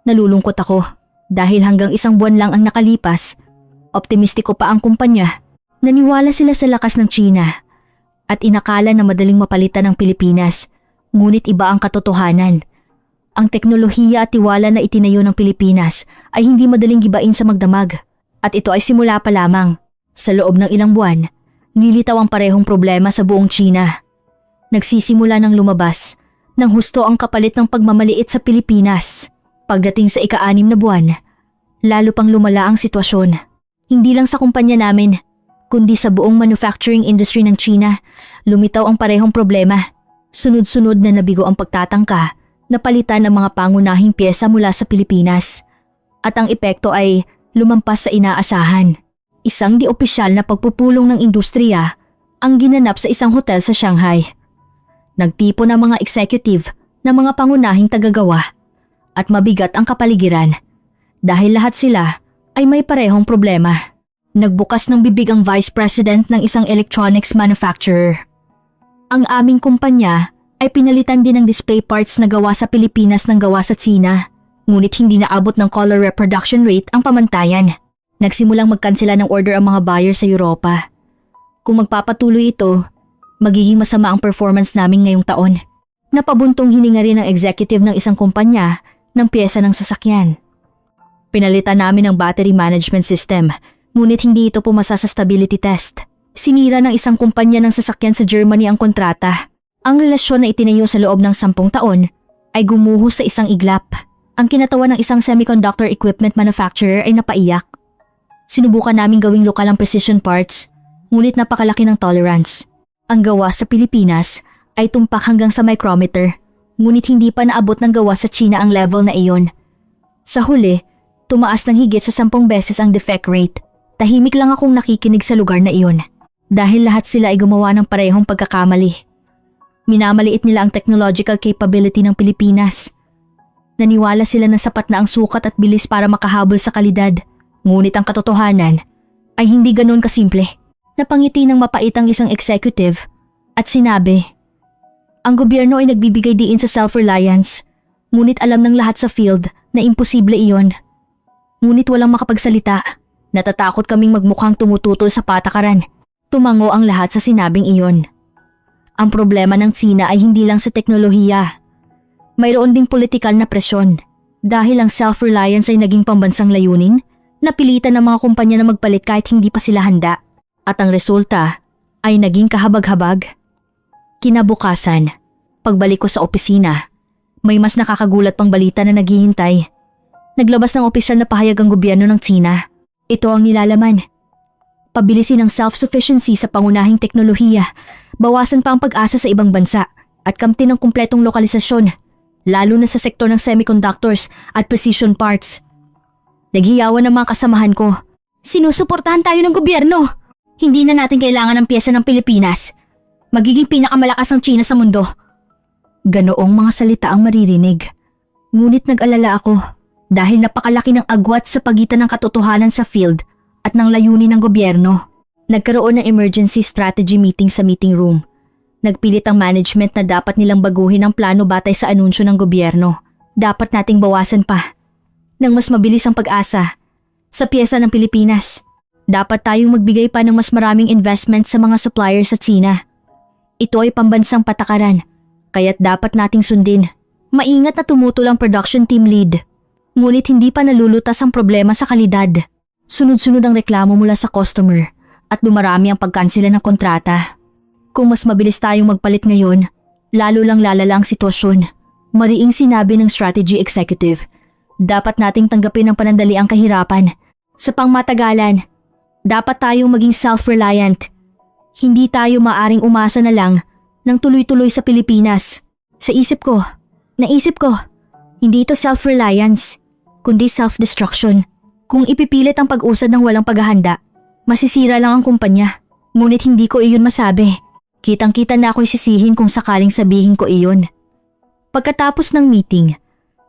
nalulungkot ako dahil hanggang 1 buwan lang ang nakalipas, optimistiko pa ang kumpanya. Naniwala sila sa lakas ng China at inakala na madaling mapalitan ng Pilipinas, ngunit iba ang katotohanan. Ang teknolohiya at tiwala na itinayo ng Pilipinas ay hindi madaling gibain sa magdamag at ito ay simula pa lamang. Sa loob ng ilang buwan, nilitaw ang parehong problema sa buong China. Nagsisimula ng lumabas nang husto ang kapalit ng pagmamaliit sa Pilipinas. Pagdating sa ika-6 na buwan, lalo pang lumala ang sitwasyon. Hindi lang sa kumpanya namin, kundi sa buong manufacturing industry ng China, lumitaw ang parehong problema. Sunod-sunod na nabigo ang pagtatangka na palitan ng mga pangunahing pyesa mula sa Pilipinas. At ang epekto ay lumampas sa inaasahan. Isang di-opisyal na pagpupulong ng industriya ang ginanap sa isang hotel sa Shanghai. Nagtipo ng mga executive na mga pangunahing tagagawa at mabigat ang kapaligiran dahil lahat sila ay may parehong problema. Nagbukas ng bibig ang vice president ng isang electronics manufacturer. Ang aming kumpanya ay pinalitan din ng display parts na gawa sa Pilipinas ng gawa sa Tsina, ngunit hindi naabot ng color reproduction rate ang pamantayan. Nagsimulang magkansela ng order ang mga buyer sa Europa. Kung magpapatuloy ito, magiging masama ang performance namin ngayong taon. Napabuntong hininga rin ng executive ng isang kumpanya ng pyesa ng sasakyan. Pinalitan namin ang battery management system, ngunit hindi ito pumasa sa stability test. Sinira ng isang kumpanya ng sasakyan sa Germany ang kontrata. Ang relasyon na itinayo sa loob ng 10 taon ay gumuho sa isang iglap. Ang kinatawan ng isang semiconductor equipment manufacturer ay napaiyak. Sinubukan namin gawing lokal ang precision parts, ngunit napakalaki ng tolerance. Ang gawa sa Pilipinas ay tumpak hanggang sa micrometer, ngunit hindi pa naabot ng gawa sa China ang level na iyon. Sa huli, tumaas ng higit sa 10 beses ang defect rate. Tahimik lang akong nakikinig sa lugar na iyon, dahil lahat sila ay gumawa ng parehong pagkakamali. Minamaliit nila ang technological capability ng Pilipinas. Naniwala sila na sapat na ang sukat at bilis para makahabol sa kalidad. Ngunit ang katotohanan ay hindi ganoon kasimple. Napangiti ng mapait ang isang executive at sinabi, ang gobyerno ay nagbibigay diin sa self-reliance, ngunit alam ng lahat sa field na imposible iyon. Ngunit walang makapagsalita. Natatakot kaming magmukhang tumututol sa patakaran. Tumango ang lahat sa sinabing iyon. Ang problema ng Tsina ay hindi lang sa teknolohiya. Mayroon ding politikal na presyon. Dahil ang self-reliance ay naging pambansang layunin, napilitan ng mga kumpanya na magpalit kahit hindi pa sila handa. At ang resulta ay naging kahabag-habag. Kinabukasan, pagbalik ko sa opisina, may mas nakakagulat pang balita na naghihintay. Naglabas ng opisyal na pahayag ang gobyerno ng Tsina. Ito ang nilalaman. Pabilisin ang self-sufficiency sa pangunahing teknolohiya, bawasan pa ang pag-asa sa ibang bansa, at kamtin ng kumpletong lokalisasyon, lalo na sa sektor ng semiconductors at precision parts. Naghiyawan ng mga kasamahan ko. Sinusuportahan tayo ng gobyerno. Hindi na natin kailangan ng pyesa ng Pilipinas. Magiging pinakamalakas ang China sa mundo. Ganoong mga salita ang maririnig. Ngunit nag-alala ako dahil napakalaki ng agwat sa pagitan ng katotohanan sa field at ng layunin ng gobyerno. Nagkaroon ng emergency strategy meeting sa meeting room. Nagpilit ang management na dapat nilang baguhin ang plano batay sa anunsyo ng gobyerno. Dapat nating bawasan pa nang mas mabilis ang pag-asa sa pyesa ng Pilipinas. Dapat tayong magbigay pa ng mas maraming investment sa mga suppliers sa China. Ito ay pambansang patakaran, kaya't dapat nating sundin. Maingat na tumutol ang production team lead. Ngunit hindi pa nalulutas ang problema sa kalidad. Sunod-sunod ang reklamo mula sa customer at dumarami ang pagkansela ng kontrata. Kung mas mabilis tayong magpalit ngayon, lalo lang lalala ang sitwasyon. Mariing sinabi ng strategy executive. Dapat nating tanggapin ng panandali ang kahirapan. Sa pangmatagalan, dapat tayong maging self-reliant. Hindi tayo maaring umasa na lang ng tuloy-tuloy sa Pilipinas. Naisip ko, hindi ito self-reliance, kundi self-destruction. Kung ipipilit ang pag-usad ng walang paghahanda, masisira lang ang kumpanya. Ngunit hindi ko iyon masabi. Kitang-kita na ako'y sisihin kung sakaling sabihin ko iyon. Pagkatapos ng meeting,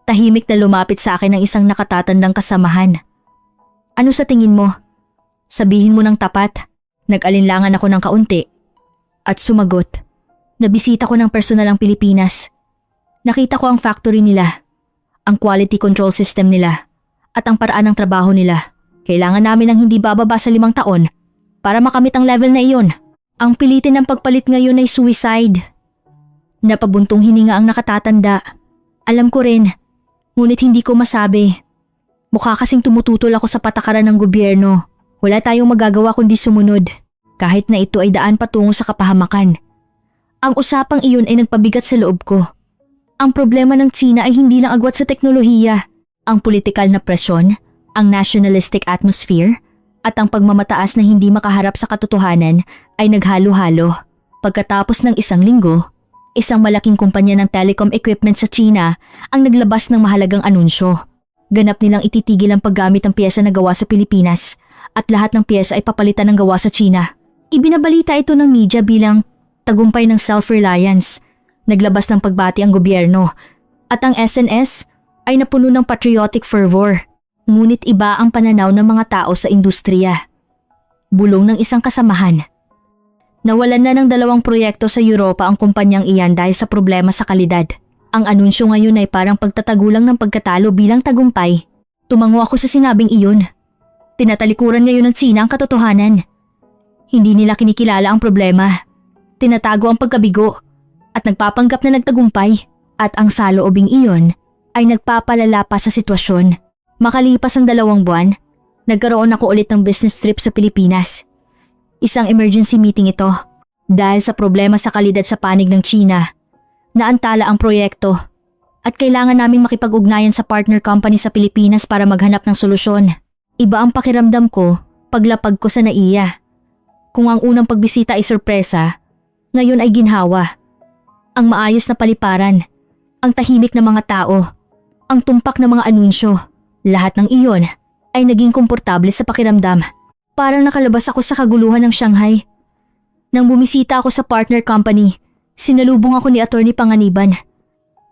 tahimik na lumapit sa akin ang isang nakatatandang kasamahan. Ano sa tingin mo? Sabihin mo ng tapat. Nag-alinlangan ako ng kaunti. At sumagot. Nabisita ko ng personal ang Pilipinas. Nakita ko ang factory nila, ang quality control system nila, at ang paraan ng trabaho nila. Kailangan namin ng hindi bababa sa 5 taon para makamit ang level na iyon. Ang pilitin ng pagpalit ngayon ay suicide. Napabuntong hininga ang nakatatanda. Alam ko rin, ngunit hindi ko masabi. Mukha kasing tumututol ako sa patakaran ng gobyerno. Wala tayong magagawa kundi sumunod, kahit na ito ay daan patungo sa kapahamakan. Ang usapang iyon ay nagpabigat sa loob ko. Ang problema ng China ay hindi lang agwat sa teknolohiya. Ang politikal na presyon, ang nationalistic atmosphere, at ang pagmamataas na hindi makaharap sa katotohanan ay naghalo-halo. Pagkatapos ng 1 linggo, isang malaking kumpanya ng telecom equipment sa China ang naglabas ng mahalagang anunsyo. Ganap nilang ititigil ang paggamit ng piyesa na gawa sa Pilipinas at lahat ng piyesa ay papalitan ng gawa sa China. Ibinabalita ito ng media bilang tagumpay ng self-reliance. Naglabas ng pagbati ang gobyerno at ang SNS ay napuno ng patriotic fervor. Ngunit iba ang pananaw ng mga tao sa industriya. Bulong ng isang kasamahan. Nawalan na ng 2 proyekto sa Europa ang kumpanyang iyan dahil sa problema sa kalidad. Ang anunsyo ngayon ay parang pagtatagulang ng pagkatalo bilang tagumpay. Tumango ako sa sinabing iyon. Tinatalikuran ngayon ng China ang katotohanan. Hindi nila kinikilala ang problema. Tinatago ang pagkabigo at nagpapanggap na nagtagumpay. At ang saloobing iyon ay nagpapalala pa sa sitwasyon. Makalipas ang 2 buwan, nagkaroon ako ulit ng business trip sa Pilipinas. Isang emergency meeting ito dahil sa problema sa kalidad sa panig ng China. Naantala ang proyekto at kailangan naming makipag-ugnayan sa partner company sa Pilipinas para maghanap ng solusyon. Iba ang pakiramdam ko paglapag ko sa NAIA. Kung ang unang pagbisita ay sorpresa, ngayon ay ginhawa. Ang maayos na paliparan, ang tahimik na mga tao, ang tumpak na mga anunsyo. Lahat ng iyon ay naging komportable sa pakiramdam. Parang nakalabas ako sa kaguluhan ng Shanghai. Nang bumisita ako sa partner company, sinalubong ako ni Attorney Panganiban.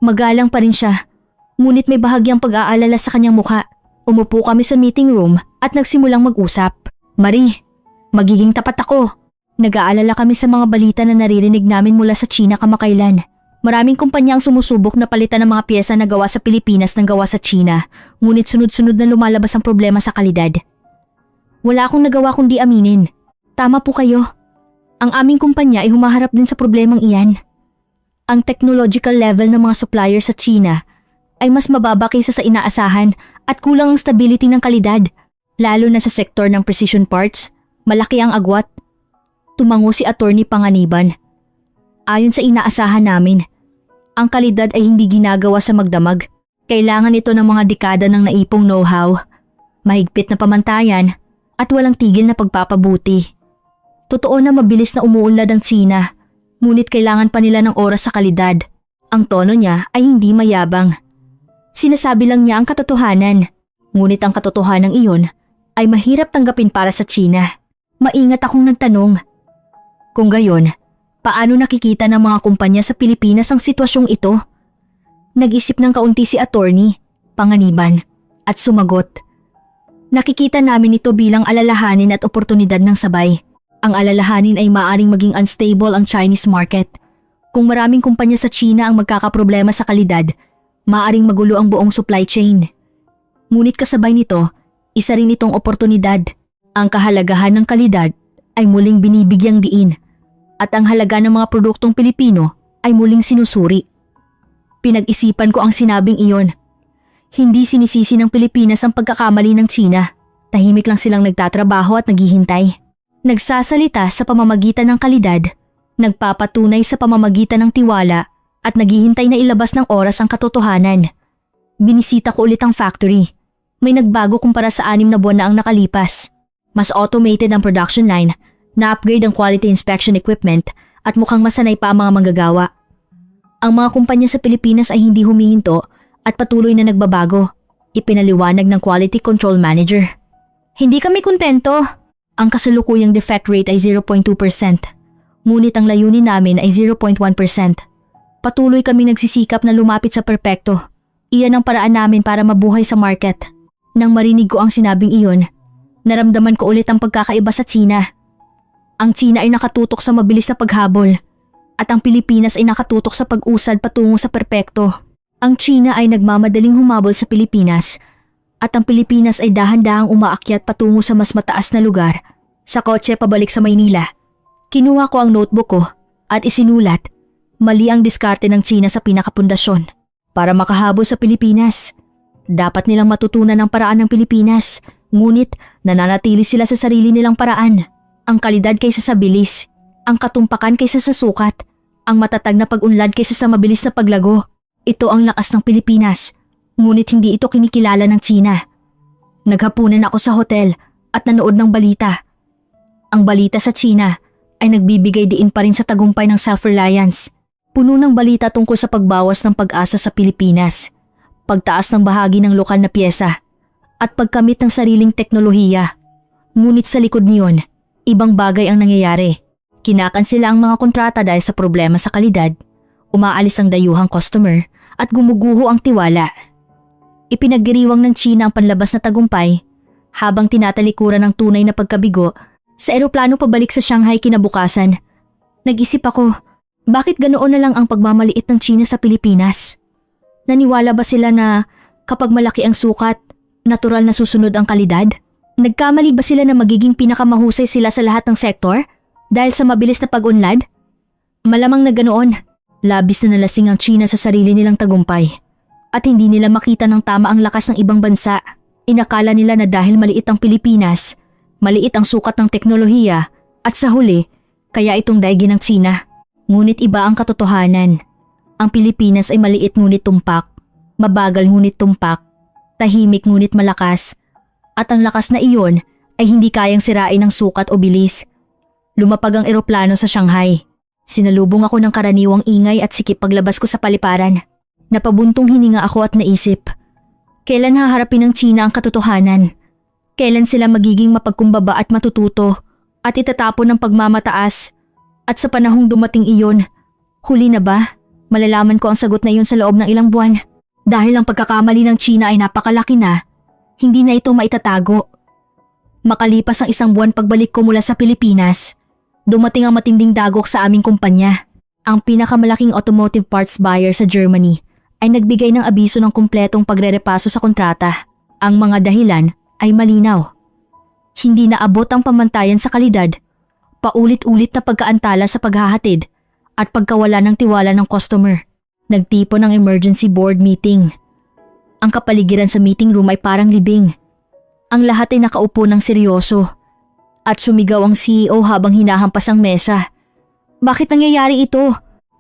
Magalang pa rin siya, ngunit may bahagyang pag-aalala sa kanyang mukha. Umupo kami sa meeting room at nagsimulang mag-usap. Marie, magiging tapat ako. Nag-aalala kami sa mga balita na naririnig namin mula sa China kamakailan. Maraming kumpanya ang sumusubok na palitan ng mga piyesa na gawa sa Pilipinas ng gawa sa China, ngunit sunod-sunod na lumalabas ang problema sa kalidad. Wala akong nagawa kundi aminin. Tama po kayo. Ang aming kumpanya ay humaharap din sa problemang iyan. Ang technological level ng mga supplier sa China ay mas mababa kaysa sa inaasahan at kulang ang stability ng kalidad. Lalo na sa sektor ng precision parts, malaki ang agwat. Tumango si Attorney Panganiban. Ayon sa inaasahan namin, ang kalidad ay hindi ginagawa sa magdamag. Kailangan ito ng mga dekada ng naipong know-how, mahigpit na pamantayan at walang tigil na pagpapabuti. Totoo na mabilis na umuunlad ang China, ngunit kailangan pa nila ng oras sa kalidad. Ang tono niya ay hindi mayabang. Sinasabi lang niya ang katotohanan, ngunit ang katotohanan iyon ay mahirap tanggapin para sa China. Maingat akong nagtanong. Kung gayon, paano nakikita ng mga kumpanya sa Pilipinas ang sitwasyong ito? Nag-isip ng kaunti si Attorney Panganiban at sumagot. Nakikita namin ito bilang alalahanin at oportunidad ng sabay. Ang alalahanin ay maaaring maging unstable ang Chinese market. Kung maraming kumpanya sa China ang magkakaproblema sa kalidad, maaaring magulo ang buong supply chain. Ngunit kasabay nito, isa rin itong oportunidad. Ang kahalagahan ng kalidad ay muling binibigyang diin at ang halaga ng mga produktong Pilipino ay muling sinusuri. Pinag-isipan ko ang sinabing iyon. Hindi sinisisi ng Pilipinas ang pagkakamali ng China. Tahimik lang silang nagtatrabaho at naghihintay. Nagsasalita sa pamamagitan ng kalidad, nagpapatunay sa pamamagitan ng tiwala at naghihintay na ilabas ng oras ang katotohanan. Binisita ko ulit ang factory. May nagbago kumpara sa 6 na buwan na ang nakalipas. Mas automated ang production line, na-upgrade ang quality inspection equipment at mukhang masanay pa ang mga manggagawa. Ang mga kumpanya sa Pilipinas ay hindi humihinto at patuloy na nagbabago, ipinaliwanag ng quality control manager. Hindi kami kontento. Ang kasalukuyang defect rate ay 0.2%. Ngunit ang layunin namin ay 0.1%. Patuloy kami nagsisikap na lumapit sa perpekto. Iyan ang paraan namin para mabuhay sa market. Nang marinig ko ang sinabing iyon, naramdaman ko ulit ang pagkakaiba sa Tsina. Ang Tsina ay nakatutok sa mabilis na paghabol at ang Pilipinas ay nakatutok sa pag-usad patungo sa perpekto. Ang Tsina ay nagmamadaling humabol sa Pilipinas at ang Pilipinas ay dahan-dahang umaakyat patungo sa mas mataas na lugar sa kotse pabalik sa Maynila. Kinuha ko ang notebook ko at isinulat, mali ang diskarte ng Tsina sa pinakapundasyon. Para makahabol sa Pilipinas, dapat nilang matutunan ang paraan ng Pilipinas, ngunit nananatili sila sa sarili nilang paraan. Ang kalidad kaysa sa bilis, ang katumpakan kaysa sa sukat, ang matatag na pag-unlad kaysa sa mabilis na paglago. Ito ang lakas ng Pilipinas, ngunit hindi ito kinikilala ng Tsina. Naghapunan ako sa hotel at nanood ng balita. Ang balita sa Tsina ay nagbibigay diin pa rin sa tagumpay ng self-reliance. Puno ng balita tungkol sa pagbawas ng pag-asa sa Pilipinas, pagtaas ng bahagi ng lokal na piyesa, at pagkamit ng sariling teknolohiya. Ngunit sa likod niyon, ibang bagay ang nangyayari. Kinakansela ang mga kontrata dahil sa problema sa kalidad, umaalis ang dayuhang customer, at gumuguho ang tiwala. Ipinaggiriwang ng Tsina ang panlabas na tagumpay habang tinatalikuran ng tunay na pagkabigo sa eroplano pabalik sa Shanghai kinabukasan. Nag-isip ako, bakit ganoon na lang ang pagmamaliit ng Tsina sa Pilipinas? Naniwala ba sila na kapag malaki ang sukat, natural na susunod ang kalidad? Nagkamali ba sila na magiging pinakamahusay sila sa lahat ng sektor dahil sa mabilis na pag-unlad? Malamang na ganoon. Labis na nalasing ang Tsina sa sarili nilang tagumpay. At hindi nila makita ng tama ang lakas ng ibang bansa. Inakala nila na dahil maliit ang Pilipinas, maliit ang sukat ng teknolohiya, at sa huli, kaya itong daigin ng Tsina. Ngunit iba ang katotohanan. Ang Pilipinas ay maliit ngunit tumpak, mabagal ngunit tumpak, tahimik ngunit malakas, at ang lakas na iyon ay hindi kayang sirain ng sukat o bilis. Lumapag ang eroplano sa Shanghai. Sinalubong ako ng karaniwang ingay at sikip paglabas ko sa paliparan. Napabuntong hininga ako at naisip, kailan haharapin ng Tsina ang katotohanan? Kailan sila magiging mapagkumbaba at matututo at itatapon ng pagmamataas? At sa panahong dumating iyon, huli na ba? Malalaman ko ang sagot na iyon sa loob ng ilang buwan. Dahil ang pagkakamali ng Tsina ay napakalaki na, hindi na ito maitatago. Makalipas ang isang buwan pagbalik ko mula sa Pilipinas, dumating ang matinding dagok sa aming kumpanya. Ang pinakamalaking automotive parts buyer sa Germany ay nagbigay ng abiso ng kumpletong pagrerepaso sa kontrata. Ang mga dahilan ay malinaw. Hindi naabot ang pamantayan sa kalidad, paulit-ulit na pagkaantala sa paghahatid at pagkawala ng tiwala ng customer. Nagtipon ng emergency board meeting. Ang kapaligiran sa meeting room ay parang libing. Ang lahat ay nakaupo ng seryoso at sumigaw ang CEO habang hinahampas ang mesa. Bakit nangyayari ito?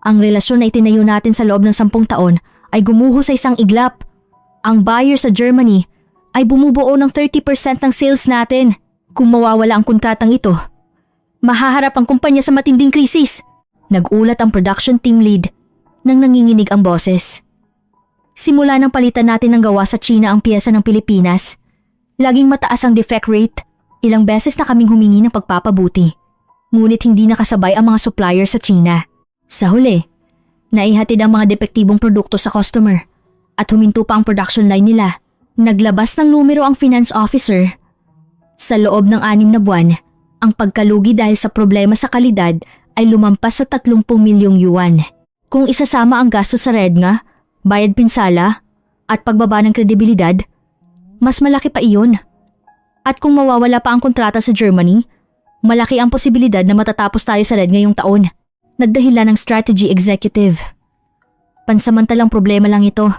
Ang relasyon na itinayo natin sa loob ng 10 taon ay gumuho sa isang iglap. Ang buyer sa Germany ay bumubuo ng 30% ng sales natin. Kung mawawala ang kontratang ito, mahaharap ang kumpanya sa matinding krisis. Nagulat ang production team lead nang nanginginig ang boses. Simula nang palitan natin ng gawa sa Tsina ang piyesa ng Pilipinas, laging mataas ang defect rate. Ilang beses na kaming humingi ng pagpapabuti, ngunit hindi nakasabay ang mga supplier sa Tsina. Sa huli, naihatid ang mga depektibong produkto sa customer at huminto pa ang production line nila. Naglabas ng numero ang finance officer. Sa loob ng 6 na buwan, ang pagkalugi dahil sa problema sa kalidad ay lumampas sa 30 milyong yuan. Kung isasama ang gasto sa REDNGA, bayad pinsala, at pagbaba ng kredibilidad, mas malaki pa iyon. At kung mawawala pa ang kontrata sa Germany, malaki ang posibilidad na matatapos tayo sa REDNGA ngayong taon. Nagdahilan ng strategy executive. Pansamantalang problema lang ito.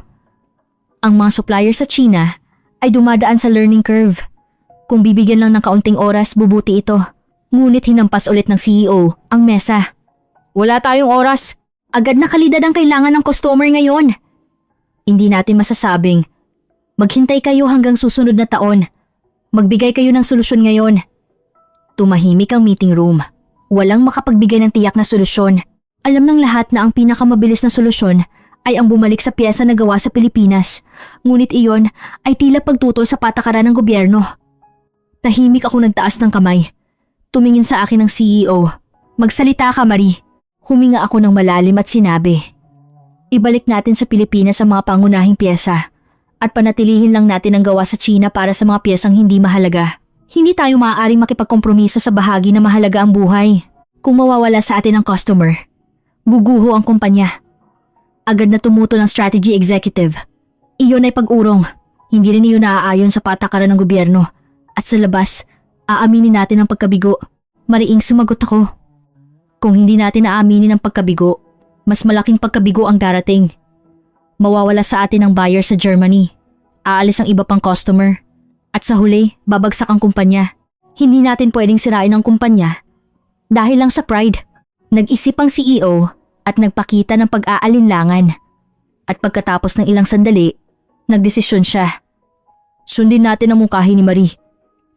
Ang mga supplier sa Tsina ay dumadaan sa learning curve. Kung bibigyan lang ng kaunting oras, bubuti ito. Ngunit hinampas ulit ng CEO ang mesa. Wala tayong oras. Agad na kalidad ang kailangan ng customer ngayon. Hindi natin masasabing, maghintay kayo hanggang susunod na taon. Magbigay kayo ng solusyon ngayon. Tumahimik ang meeting room. Walang makapagbigay ng tiyak na solusyon. Alam ng lahat na ang pinakamabilis na solusyon ay ang bumalik sa piyesa na gawa sa Pilipinas. Ngunit iyon ay tila pagtutol sa patakaran ng gobyerno. Tahimik ako nagtaas ng kamay. Tumingin sa akin ang CEO. Magsalita ka, Marie. Huminga ako ng malalim at sinabi, ibalik natin sa Pilipinas ang mga pangunahing piyesa at panatilihin lang natin ang gawa sa China para sa mga piyesang hindi mahalaga. Hindi tayo maaaring makipagkompromiso sa bahagi na mahalaga ang buhay. Kung mawawala sa atin ang customer, guguho ang kumpanya. Agad na tumuto ng strategy executive. Iyon ay pag-urong. Hindi rin iyon naaayon sa patakaran ng gobyerno. At sa labas, aaminin natin ang pagkabigo. Mariing sumagot ako. Kung hindi natin aaminin ang pagkabigo, mas malaking pagkabigo ang darating. Mawawala sa atin ang buyer sa Germany. Aalis ang iba pang customer. At sa huli, babagsak ang kumpanya. Hindi natin pwedeng sirain ang kumpanya dahil lang sa pride. Nag-isip ang CEO at nagpakita ng pag-aalinlangan. At pagkatapos ng ilang sandali, nagdesisyon siya. Sundin natin ang mungkahi ni Marie.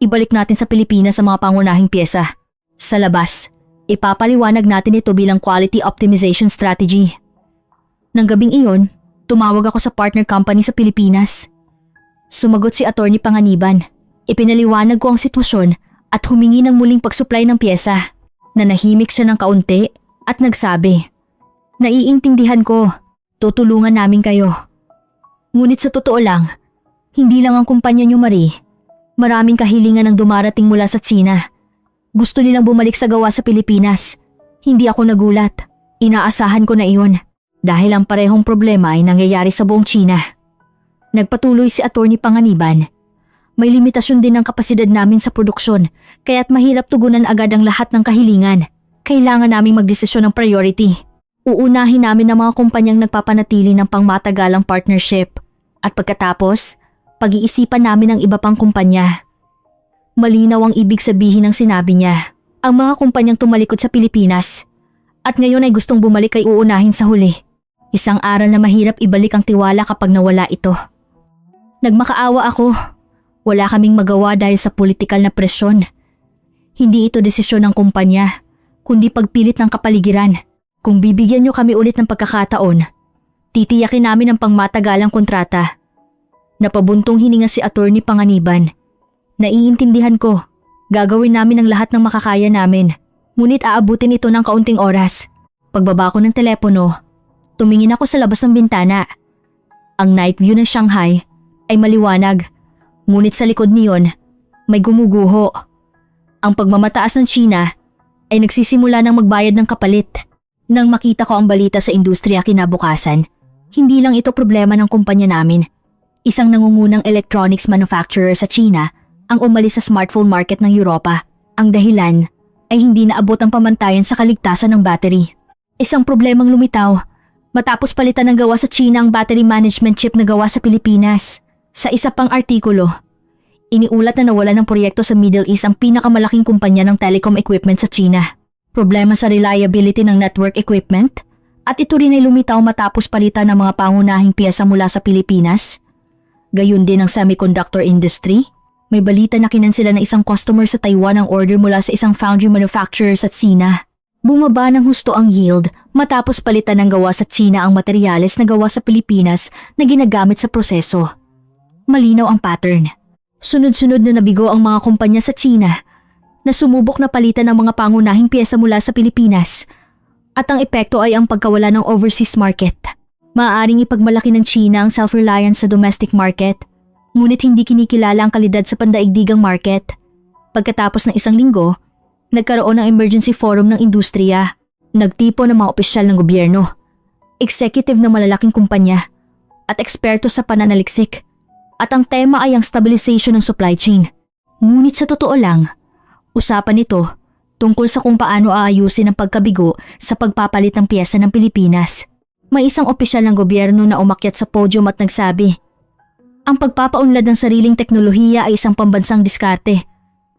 Ibalik natin sa Pilipinas ang mga pangunahing pyesa. Sa labas, ipapaliwanag natin ito bilang quality optimization strategy. Nang gabing iyon, tumawag ako sa partner company sa Pilipinas. Sumagot si Attorney Panganiban. Ipinaliwanag ko ang sitwasyon at humingi ng muling pagsupply ng pyesa. Nanahimik siya ng kaunti at nagsabi, naiintindihan ko, tutulungan namin kayo. Ngunit sa totoo lang, hindi lang ang kumpanya niyo, Marie. Maraming kahilingan ang dumarating mula sa China. Gusto nilang bumalik sa gawa sa Pilipinas. Hindi ako nagulat. Inaasahan ko na iyon. Dahil ang parehong problema ay nangyayari sa buong China. Nagpatuloy si Attorney Panganiban. May limitasyon din ang kapasidad namin sa produksyon, kaya't mahirap tugunan agad ang lahat ng kahilingan. Kailangan naming magdesisyon ng priority. Uunahin namin ang mga kumpanyang nagpapanatili ng pangmatagalang partnership. At pagkatapos, pag-iisipan namin ang iba pang kumpanya. Malinaw ang ibig sabihin ng sinabi niya. Ang mga kumpanyang tumalikod sa Pilipinas at ngayon ay gustong bumalik ay uunahin sa huli. Isang aral na mahirap ibalik ang tiwala kapag nawala ito. Nagmakaawa ako. Wala kaming magawa dahil sa politikal na presyon. Hindi ito desisyon ng kumpanya, kundi pagpilit ng kapaligiran. Kung bibigyan niyo kami ulit ng pagkakataon, titiyakin namin ang pangmatagalang kontrata. Napabuntong hininga si Attorney Panganiban. Naiintindihan ko. Gagawin namin ang lahat ng makakaya namin. Ngunit aabutin ito ng kaunting oras. Pagbaba ko ng telepono, tumingin ako sa labas ng bintana. Ang night view ng Shanghai ay maliwanag. Ngunit sa likod niyon, may gumuguho. Ang pagmamataas ng China ay nagsisimula ng magbayad ng kapalit. Nang makita ko ang balita sa industriya kinabukasan, hindi lang ito problema ng kumpanya namin. Isang nangungunang electronics manufacturer sa China ang umalis sa smartphone market ng Europa. Ang dahilan ay hindi naabot ang pamantayan sa kaligtasan ng battery. Isang problemang lumitaw matapos palitan ng gawa sa China ang battery management chip na gawa sa Pilipinas. Sa isa pang artikulo, iniulat na nawalan ng proyekto sa Middle East ang pinakamalaking kumpanya ng telecom equipment sa China. Problema sa reliability ng network equipment at ito rin ay lumitaw matapos palitan ng mga pangunahing piyesa mula sa Pilipinas. Gayun din ang semiconductor industry. May balita na kinansela ng isang customer sa Taiwan ang order mula sa isang foundry manufacturer sa China. Bumaba ng husto ang yield matapos palitan ng gawa sa China ang materyales na gawa sa Pilipinas na ginagamit sa proseso. Malinaw ang pattern. Sunod-sunod na nabigo ang mga kumpanya sa China na sumubok na palitan ng mga pangunahing piyesa mula sa Pilipinas at ang epekto ay ang pagkawala ng overseas market. Maaaring ipagmalaki ng China ang self-reliance sa domestic market, ngunit hindi kinikilala ang kalidad sa pandaigdigang market. Pagkatapos ng isang linggo, nagkaroon ng emergency forum ng industriya. Nagtipo ng mga opisyal ng gobyerno, executive ng malalaking kumpanya at eksperto sa pananaliksik. At ang tema ay ang stabilization ng supply chain. Ngunit sa totoo lang, usapan ito tungkol sa kung paano aayusin ang pagkabigo sa pagpapalit ng piyesa ng Pilipinas. May isang opisyal ng gobyerno na umakyat sa podium at nagsabi, ang pagpapaunlad ng sariling teknolohiya ay isang pambansang diskarte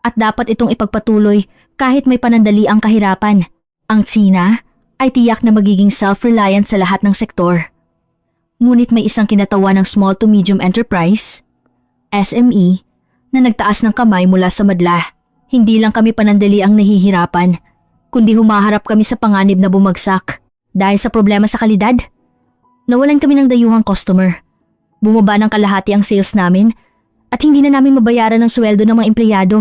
at dapat itong ipagpatuloy kahit may panandaliang kahirapan. Ang China ay tiyak na magiging self-reliant sa lahat ng sektor. Ngunit may isang kinatawa ng small to medium enterprise, SME, na nagtaas ng kamay mula sa madla. Hindi lang kami panandali ang nahihirapan, kundi humaharap kami sa panganib na bumagsak. Dahil sa problema sa kalidad, nawalan kami ng dayuhang customer. Bumaba ng kalahati ang sales namin at hindi na namin mabayaran ng sweldo ng mga empleyado.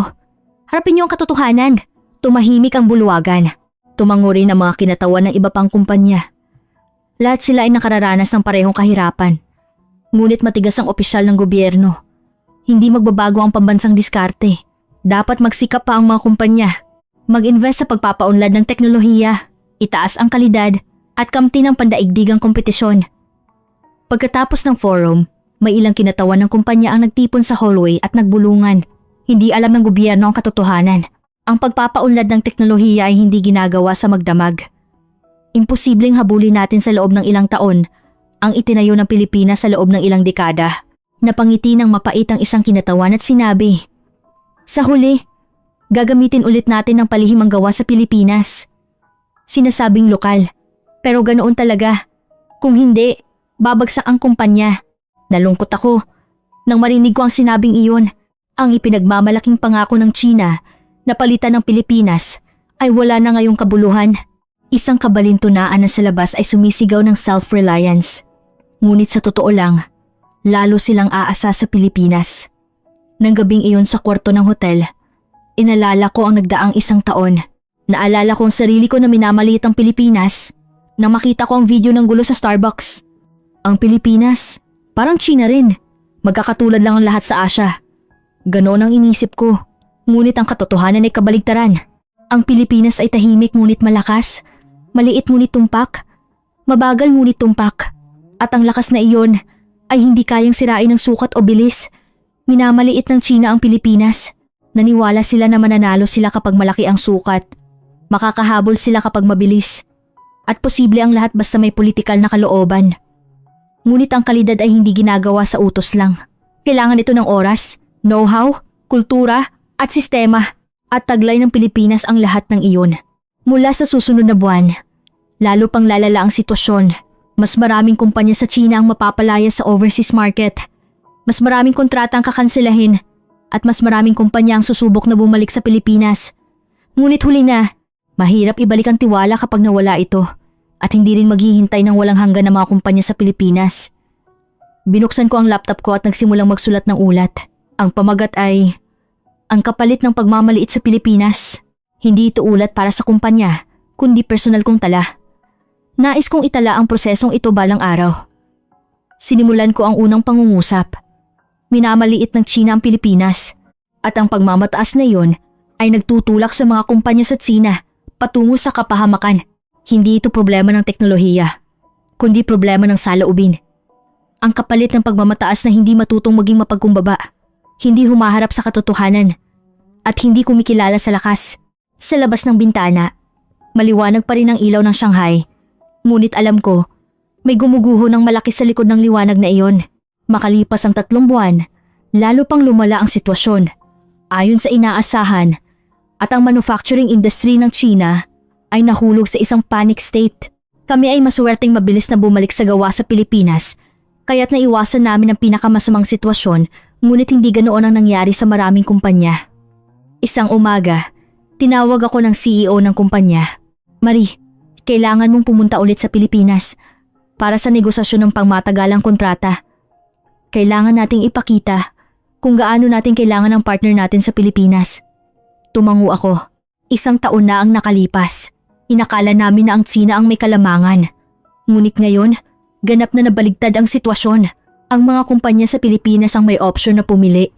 Harapin niyo ang katotohanan. Tumahimik ang bulwagan. Tumango rin ang mga kinatawan ng iba pang kumpanya. Lahat sila ay nakararanas ng parehong kahirapan. Ngunit matigas ang opisyal ng gobyerno. Hindi magbabago ang pambansang diskarte. Dapat magsikap pa ang mga kumpanya. Mag-invest sa pagpapaunlad ng teknolohiya, itaas ang kalidad, at kamtin ang pandaigdigang kompetisyon. Pagkatapos ng forum, may ilang kinatawan ng kumpanya ang nagtipon sa hallway at nagbulungan. Hindi alam ng gobyerno ang katotohanan. Ang pagpapaunlad ng teknolohiya ay hindi ginagawa sa magdamag. Imposibleng habulin natin sa loob ng ilang taon ang itinayo ng Pilipinas sa loob ng ilang dekada. Napangiti ng mapait ang isang kinatawan at sinabi, "Sa huli, gagamitin ulit natin ang palihimang gawa sa Pilipinas." Sinasabing lokal, pero ganoon talaga. Kung hindi, babagsak ang kumpanya. Nalungkot ako nang marinig ko ang sinabing iyon. Ang ipinagmamalaking pangako ng China na palitan ng Pilipinas ay wala na ngayong kabuluhan. Isang kabalintunaan na sa labas ay sumisigaw ng self-reliance. Ngunit sa totoo lang, lalo silang aasa sa Pilipinas. Nang gabing iyon sa kwarto ng hotel, inalala ko ang nagdaang isang taon. Naalala ko ang sarili ko na minamaliit ang Pilipinas nang makita ko ang video ng gulo sa Starbucks. Ang Pilipinas, parang China rin. Magkakatulad lang ang lahat sa Asia. Ganon ang inisip ko. Ngunit ang katotohanan ay kabaligtaran. Ang Pilipinas ay tahimik ngunit malakas. Maliit ngunit tumpak. Mabagal ngunit tumpak. At ang lakas na iyon ay hindi kayang sirain ng sukat o bilis. Minamaliit ng China ang Pilipinas. Naniwala sila na mananalo sila kapag malaki ang sukat. Makakahabol sila kapag mabilis. At posible ang lahat basta may politikal na kalooban. Ngunit ang kalidad ay hindi ginagawa sa utos lang. Kailangan ito ng oras, know-how, kultura, at sistema. At taglay ng Pilipinas ang lahat ng iyon. Mula sa susunod na buwan, lalo pang lalala ang sitwasyon. Mas maraming kumpanya sa China ang mapapalaya sa overseas market. Mas maraming kontrata ang kakanselahin. At mas maraming kumpanya ang susubok na bumalik sa Pilipinas. Ngunit huli na, mahirap ibalik ang tiwala kapag nawala ito. At hindi rin maghihintay ng walang hanggan ng mga kumpanya sa Pilipinas. Binuksan ko ang laptop ko at nagsimulang magsulat ng ulat. Ang pamagat ay, ang kapalit ng pagmamaliit sa Pilipinas. Hindi ito ulat para sa kumpanya, kundi personal kong tala. Nais kong itala ang prosesong ito balang araw. Sinimulan ko ang unang pangungusap. Minamaliit ng China ang Pilipinas. At ang pagmamataas na iyon ay nagtutulak sa mga kumpanya sa China patungo sa kapahamakan. Hindi ito problema ng teknolohiya, kundi problema ng saloobin. Ang kapalit ng pagmamataas na hindi matutong maging mapagkumbaba, hindi humaharap sa katotohanan, at hindi kumikilala sa lakas. Sa labas ng bintana, maliwanag pa rin ang ilaw ng Shanghai, ngunit alam ko, may gumuguho ng malaki sa likod ng liwanag na iyon. Makalipas ang 3 buwan, lalo pang lumala ang sitwasyon. Ayon sa inaasahan, at ang manufacturing industry ng China ay nahulog sa isang panic state. Kami ay maswerteng mabilis na bumalik sa gawa sa Pilipinas, kaya't naiwasan namin ang pinakamasamang sitwasyon, ngunit hindi ganoon ang nangyari sa maraming kumpanya. Isang umaga, tinawag ako ng CEO ng kumpanya. "Marie, kailangan mong pumunta ulit sa Pilipinas para sa negosasyon ng pangmatagalang kontrata. Kailangan nating ipakita kung gaano natin kailangan ang partner natin sa Pilipinas." Tumango ako. 1 taon na ang nakalipas. Inakala namin na ang China ang may kalamangan. Ngunit ngayon, ganap na nabaligtad ang sitwasyon. Ang mga kumpanya sa Pilipinas ang may opsyon na pumili.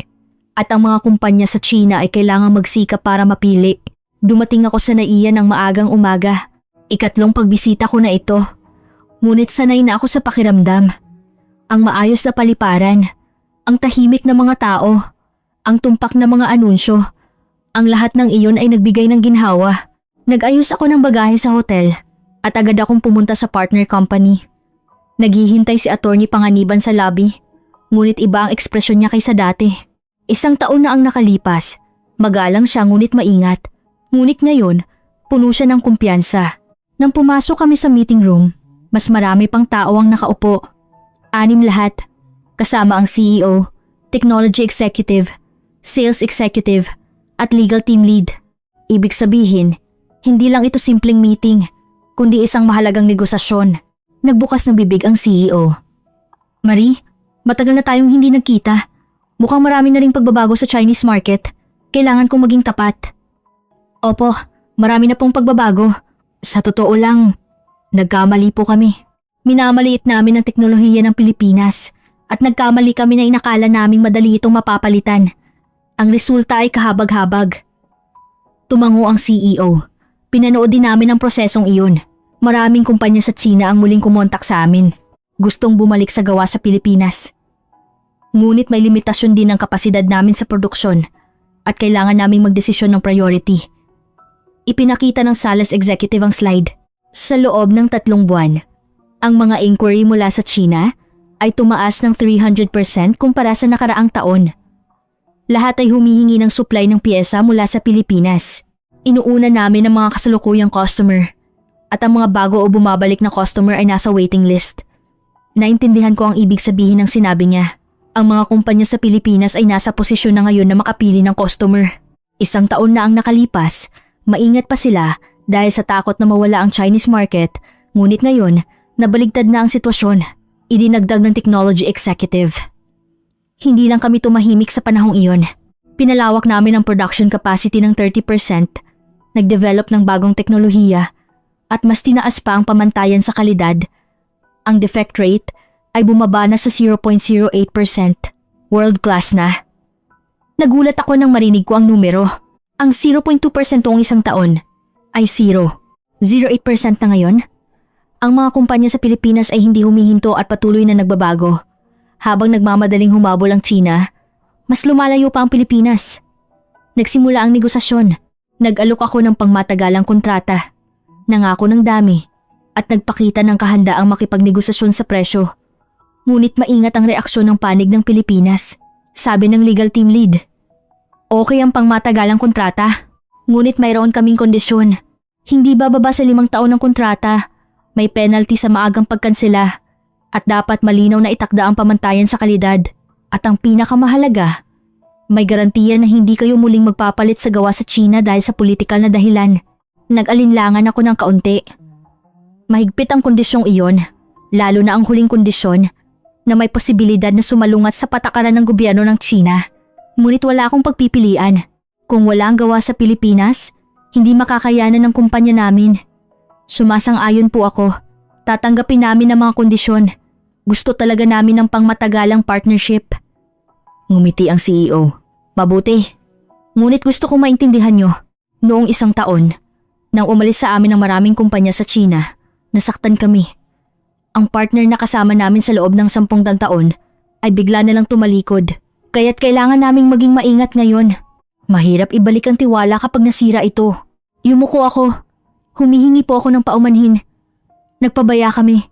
At ang mga kumpanya sa China ay kailangang magsikap para mapili. Dumating ako sa NAIA ng maagang umaga. 2nd pagbisita ko na ito. Ngunit sanay na ako sa pakiramdam. Ang maayos na paliparan, ang tahimik na mga tao, ang tumpak na mga anunsyo. Ang lahat ng iyon ay nagbigay ng ginhawa. Nag-ayos ako ng bagahe sa hotel at agad akong pumunta sa partner company. Naghihintay si Attorney Panganiban sa lobby, ngunit iba ang ekspresyon niya kaysa dati. 1 taon na ang nakalipas, magalang siya ngunit maingat. Ngunit ngayon, puno siya ng kumpiyansa. Nang pumasok kami sa meeting room, mas marami pang tao ang nakaupo. 6 lahat, kasama ang CEO, Technology Executive, Sales Executive, at Legal Team Lead. Ibig sabihin, hindi lang ito simpleng meeting, kundi isang mahalagang negosasyon. Nagbukas ng bibig ang CEO. "Marie, matagal na tayong hindi nagkita. Mukhang marami na ring pagbabago sa Chinese market. Kailangan kong maging tapat. Opo, marami na pong pagbabago. Sa totoo lang, nagkamali po kami. Minamaliit namin ang teknolohiya ng Pilipinas at nagkamali kami na inakala naming madali itong mapapalitan. Ang resulta ay kahabag-habag. Tumango ang CEO. Pinanood din namin ang prosesong iyon. Maraming kumpanya sa China ang muling kumontak sa amin. Gustong bumalik sa gawa sa Pilipinas. Ngunit may limitasyon din ang kapasidad namin sa produksyon at kailangan naming magdesisyon ng priority. Ipinakita ng Sales Executive ang slide. Sa loob ng 3 buwan, ang mga inquiry mula sa China ay tumaas ng 300% kumpara sa nakaraang taon. Lahat ay humihingi ng supply ng piyesa mula sa Pilipinas. Inuuna namin ang mga kasalukuyang customer at ang mga bago o bumabalik na customer ay nasa waiting list. Naintindihan ko ang ibig sabihin ng sinabi niya. Ang mga kumpanya sa Pilipinas ay nasa posisyon na ngayon na makapili ng customer. 1 taon na ang nakalipas, maingat pa sila dahil sa takot na mawala ang Chinese market, ngunit ngayon, nabaligtad na ang sitwasyon. Idinagdag ng technology executive. Hindi lang kami tumahimik sa panahong iyon. Pinalawak namin ang production capacity ng 30%, nagdevelop ng bagong teknolohiya, at mas tinaas pa ang pamantayan sa kalidad. Ang defect rate ay bumaba na sa 0.08%. World class na. Nagulat ako nang marinig ko ang numero. Ang 0.2% noong 1 taon ay 0. 0.8% na ngayon. Ang mga kumpanya sa Pilipinas ay hindi humihinto at patuloy na nagbabago. Habang nagmamadaling humabol ang China, mas lumalayo pa ang Pilipinas. Nagsimula ang negosasyon. Nag-alok ako ng pangmatagalang kontrata. Nangako ng dami at nagpakita ng kahandaang makipagnegosasyon sa presyo. Ngunit maingat ang reaksyon ng panig ng Pilipinas, sabi ng legal team lead. Okay ang pangmatagalang kontrata, ngunit mayroon kaming kondisyon. Hindi bababa sa 5 taon ng kontrata, may penalty sa maagang pagkansela at dapat malinaw na itakda ang pamantayan sa kalidad. At ang pinakamahalaga, may garantiya na hindi kayo muling magpapalit sa gawa sa China dahil sa politikal na dahilan. Nag-alinlangan ako ng kaunti. Mahigpit ang kondisyong iyon, lalo na ang huling kondisyon na may posibilidad na sumalungat sa patakaran ng gobyerno ng China. Ngunit wala akong pagpipilian. Kung wala ang gawa sa Pilipinas, hindi makakayanan ng kumpanya namin. Sumasang-ayon po ako. Tatanggapin namin ang mga kondisyon. Gusto talaga namin ng pangmatagalang partnership. Ngumiti ang CEO. Mabuti. Ngunit gusto kong maintindihan nyo. Noong 1 taon, nang umalis sa amin ang maraming kumpanya sa China, nasaktan kami. Ang partner na kasama namin sa loob ng 10 taon ay bigla na lang tumalikod. Kaya't kailangan naming maging maingat ngayon. Mahirap ibalik ang tiwala kapag nasira ito. Yumuko ako. Humihingi po ako ng paumanhin. Nagpabaya kami.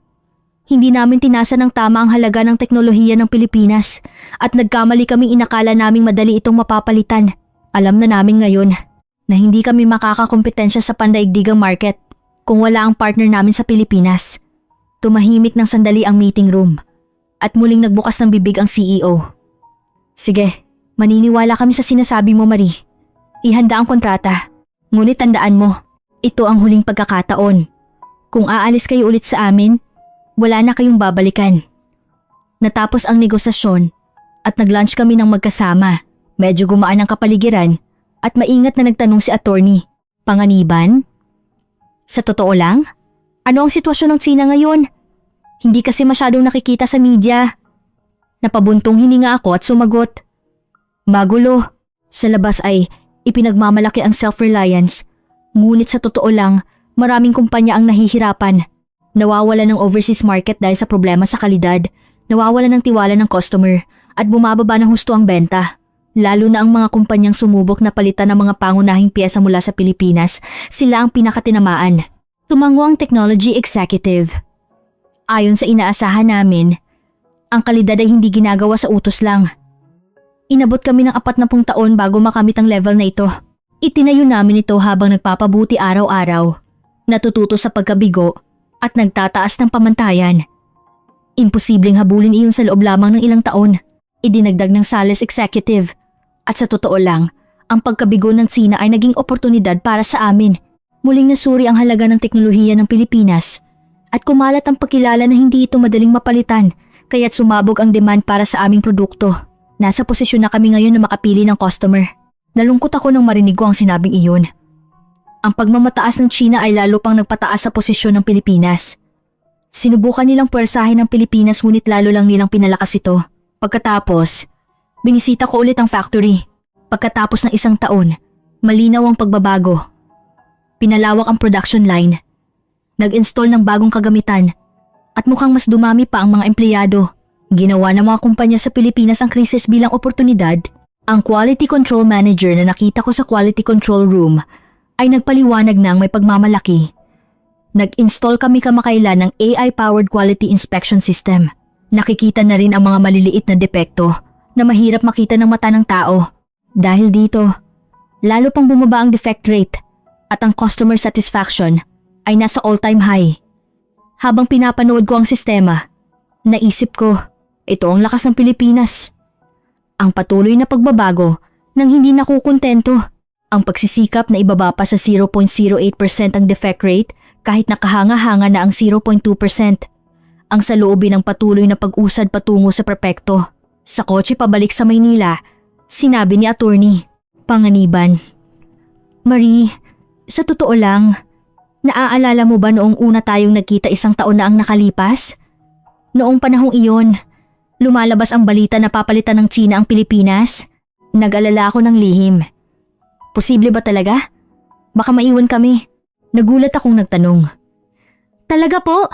Hindi namin tinasa ng tama ang halaga ng teknolohiya ng Pilipinas at nagkamali kaming inakala naming madali itong mapapalitan. Alam na namin ngayon na hindi kami makakakompetensya sa pandaigdigang market kung wala ang partner namin sa Pilipinas. Tumahimik ng sandali ang meeting room at muling nagbukas ng bibig ang CEO. Sige, maniniwala kami sa sinasabi mo, Marie. Ihanda ang kontrata. Ngunit tandaan mo, ito ang huling pagkakataon. Kung aalis kayo ulit sa amin, wala na kayong babalikan. Natapos ang negosasyon at nag-lunch kami ng magkasama. Medyo gumaan ang kapaligiran at maingat na nagtanong si attorney. Panganiban? Sa totoo lang? Ano ang sitwasyon ng China ngayon? Hindi kasi masyadong nakikita sa media. Napabuntong hininga ako at sumagot. Magulo. Sa labas ay ipinagmamalaki ang self-reliance. Ngunit sa totoo lang, maraming kumpanya ang nahihirapan. Nawawala ng overseas market dahil sa problema sa kalidad, nawawala ng tiwala ng customer at bumababa ng husto ang benta. Lalo na ang mga kumpanyang sumubok na palitan ng mga pangunahing piyesa mula sa Pilipinas, sila ang pinakatinamaan. Tumango ang technology executive. Ayon sa inaasahan namin, ang kalidad ay hindi ginagawa sa utos lang. Inabot kami ng 40 taon bago makamit ang level na ito. Itinayo namin ito habang nagpapabuti araw-araw, natututo sa pagkabigo at nagtataas ng pamantayan. Imposibleng habulin iyon sa loob lamang ng ilang taon, idinagdag ng Sales Executive. At sa totoo lang, ang pagkabigo ng China ay naging oportunidad para sa amin. Muling nasuri ang halaga ng teknolohiya ng Pilipinas at kumalat ang pagkilala na hindi ito madaling mapalitan kaya't sumabog ang demand para sa aming produkto. Nasa posisyon na kami ngayon na makapili ng customer. Nalungkot ako nang marinig ko ang sinabing iyon. Ang pagmamataas ng China ay lalo pang nagpataas sa posisyon ng Pilipinas. Sinubukan nilang puwersahin ng Pilipinas ngunit lalo lang nilang pinalakas ito. Pagkatapos, binisita ko ulit ang factory. Pagkatapos ng 1 taon, malinaw ang pagbabago. Pinalawak ang production line. Nag-install ng bagong kagamitan at mukhang mas dumami pa ang mga empleyado. Ginawa ng mga kumpanya sa Pilipinas ang krisis bilang oportunidad. Ang quality control manager na nakita ko sa quality control room ay nagpaliwanag ng may pagmamalaki. Nag-install kami kamakailan ng AI-powered quality inspection system. Nakikita na rin ang mga maliliit na depekto na mahirap makita ng mata ng tao. Dahil dito, lalo pang bumaba ang defect rate at ang customer satisfaction ay nasa all-time high. Habang pinapanood ko ang sistema, naisip ko, ito ang lakas ng Pilipinas. Ang patuloy na pagbabago nang hindi nakukontento. Ang pagsisikap na ibaba pa sa 0.08% ang defect rate kahit nakahanga-hanga na ang 0.2%. Ang saloobin ng patuloy na pag-usad patungo sa perpekto. Sa kotse pabalik sa Maynila, sinabi ni Attorney Panganiban, "Marie, sa totoo lang, naaalala mo ba noong una tayong nagkita 1 taon na ang nakalipas? Noong panahong iyon, lumalabas ang balita na papalitan ng China ang Pilipinas. Nag-alala ako ng lihim. Posible ba talaga? Baka maiwan kami." Nagulat akong nagtanong. "Talaga po?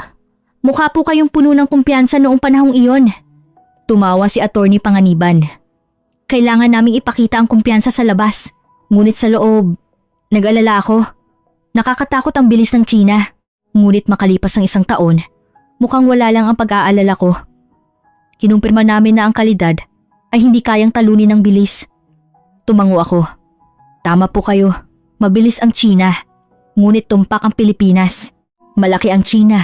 Mukha po kayong puno ng kumpiyansa noong panahong iyon." Tumawa si Attorney Panganiban. "Kailangan naming ipakita ang kumpiyansa sa labas. Ngunit sa loob, nag-alala ako. Nakakatakot ang bilis ng China. Ngunit makalipas ang 1 taon, mukhang wala lang ang pag-aalala ko. Kinumpirma namin na ang kalidad ay hindi kayang talunin ng bilis." Tumango ako. "Tama po kayo. Mabilis ang China. Ngunit tumpak ang Pilipinas. Malaki ang China.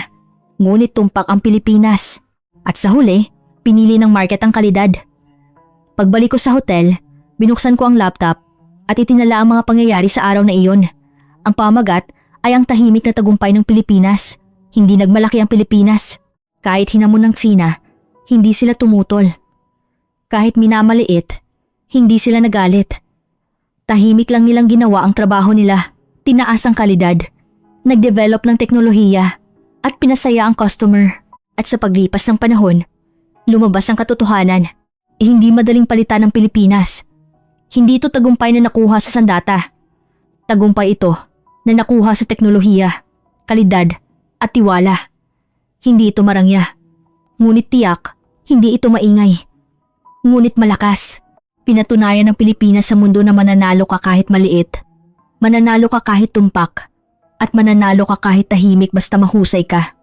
Ngunit tumpak ang Pilipinas. At sa huli, pinili ng market ang kalidad." Pagbalik ko sa hotel, binuksan ko ang laptop at itinala ang mga pangyayari sa araw na iyon. Ang pamagat ay ang tahimik na tagumpay ng Pilipinas. Hindi nagmalaki ang Pilipinas. Kahit hinamon ng China, hindi sila tumutol. Kahit minamaliit, hindi sila nagalit. Tahimik lang nilang ginawa ang trabaho nila. Tinaas ang kalidad, nag-develop ng teknolohiya, at pinasaya ang customer. At sa paglipas ng panahon, lumabas ang katotohanan. Hindi madaling palitan ng Pilipinas. Hindi ito tagumpay na nakuha sa sandata. Tagumpay ito na nakuha sa teknolohiya, kalidad, at tiwala. Hindi ito marangya. Ngunit tiyak, hindi ito maingay. Ngunit malakas. Pinatunayan ng Pilipinas sa mundo na mananalo ka kahit maliit. Mananalo ka kahit tumpak. At mananalo ka kahit tahimik basta mahusay ka.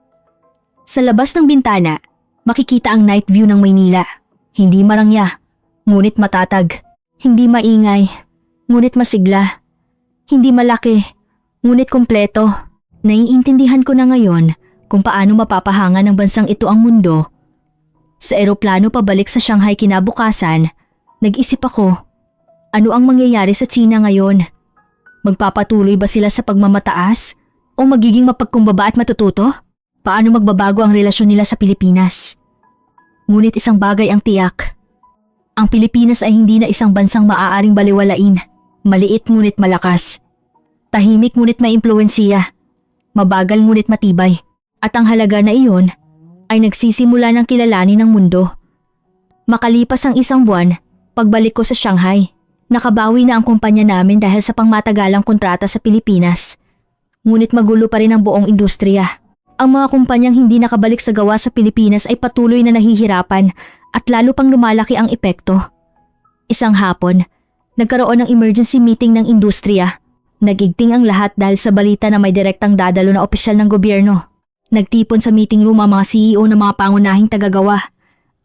Sa labas ng bintana, makikita ang night view ng Maynila. Hindi marangya, ngunit matatag. Hindi maingay, ngunit masigla. Hindi malaki, ngunit kumpleto. Naiintindihan ko na ngayon kung paano mapapahanga ng bansang ito ang mundo. Sa eroplano pabalik sa Shanghai kinabukasan, nag-isip ako, ano ang mangyayari sa China ngayon? Magpapatuloy ba sila sa pagmamataas o magiging mapagkumbaba at matututo? Paano magbabago ang relasyon nila sa Pilipinas? Ngunit isang bagay ang tiyak. Ang Pilipinas ay hindi na isang bansang maaaring baliwalain. Maliit ngunit malakas. Tahimik ngunit may impluwensiya. Mabagal ngunit matibay. At ang halaga na iyon ay nagsisimula ng kilalanin ng mundo. Makalipas ang 1 buwan, pagbalik ko sa Shanghai, nakabawi na ang kumpanya namin dahil sa pangmatagalang kontrata sa Pilipinas. Ngunit magulo pa rin ang buong industriya. Ang mga kumpanyang hindi nakabalik sa gawa sa Pilipinas ay patuloy na nahihirapan at lalo pang lumalaki ang epekto. Isang hapon, nagkaroon ng emergency meeting ng industriya. Nagigting ang lahat dahil sa balita na may direktang dadalo na opisyal ng gobyerno. Nagtipon sa meeting room ang mga CEO ng mga pangunahing tagagawa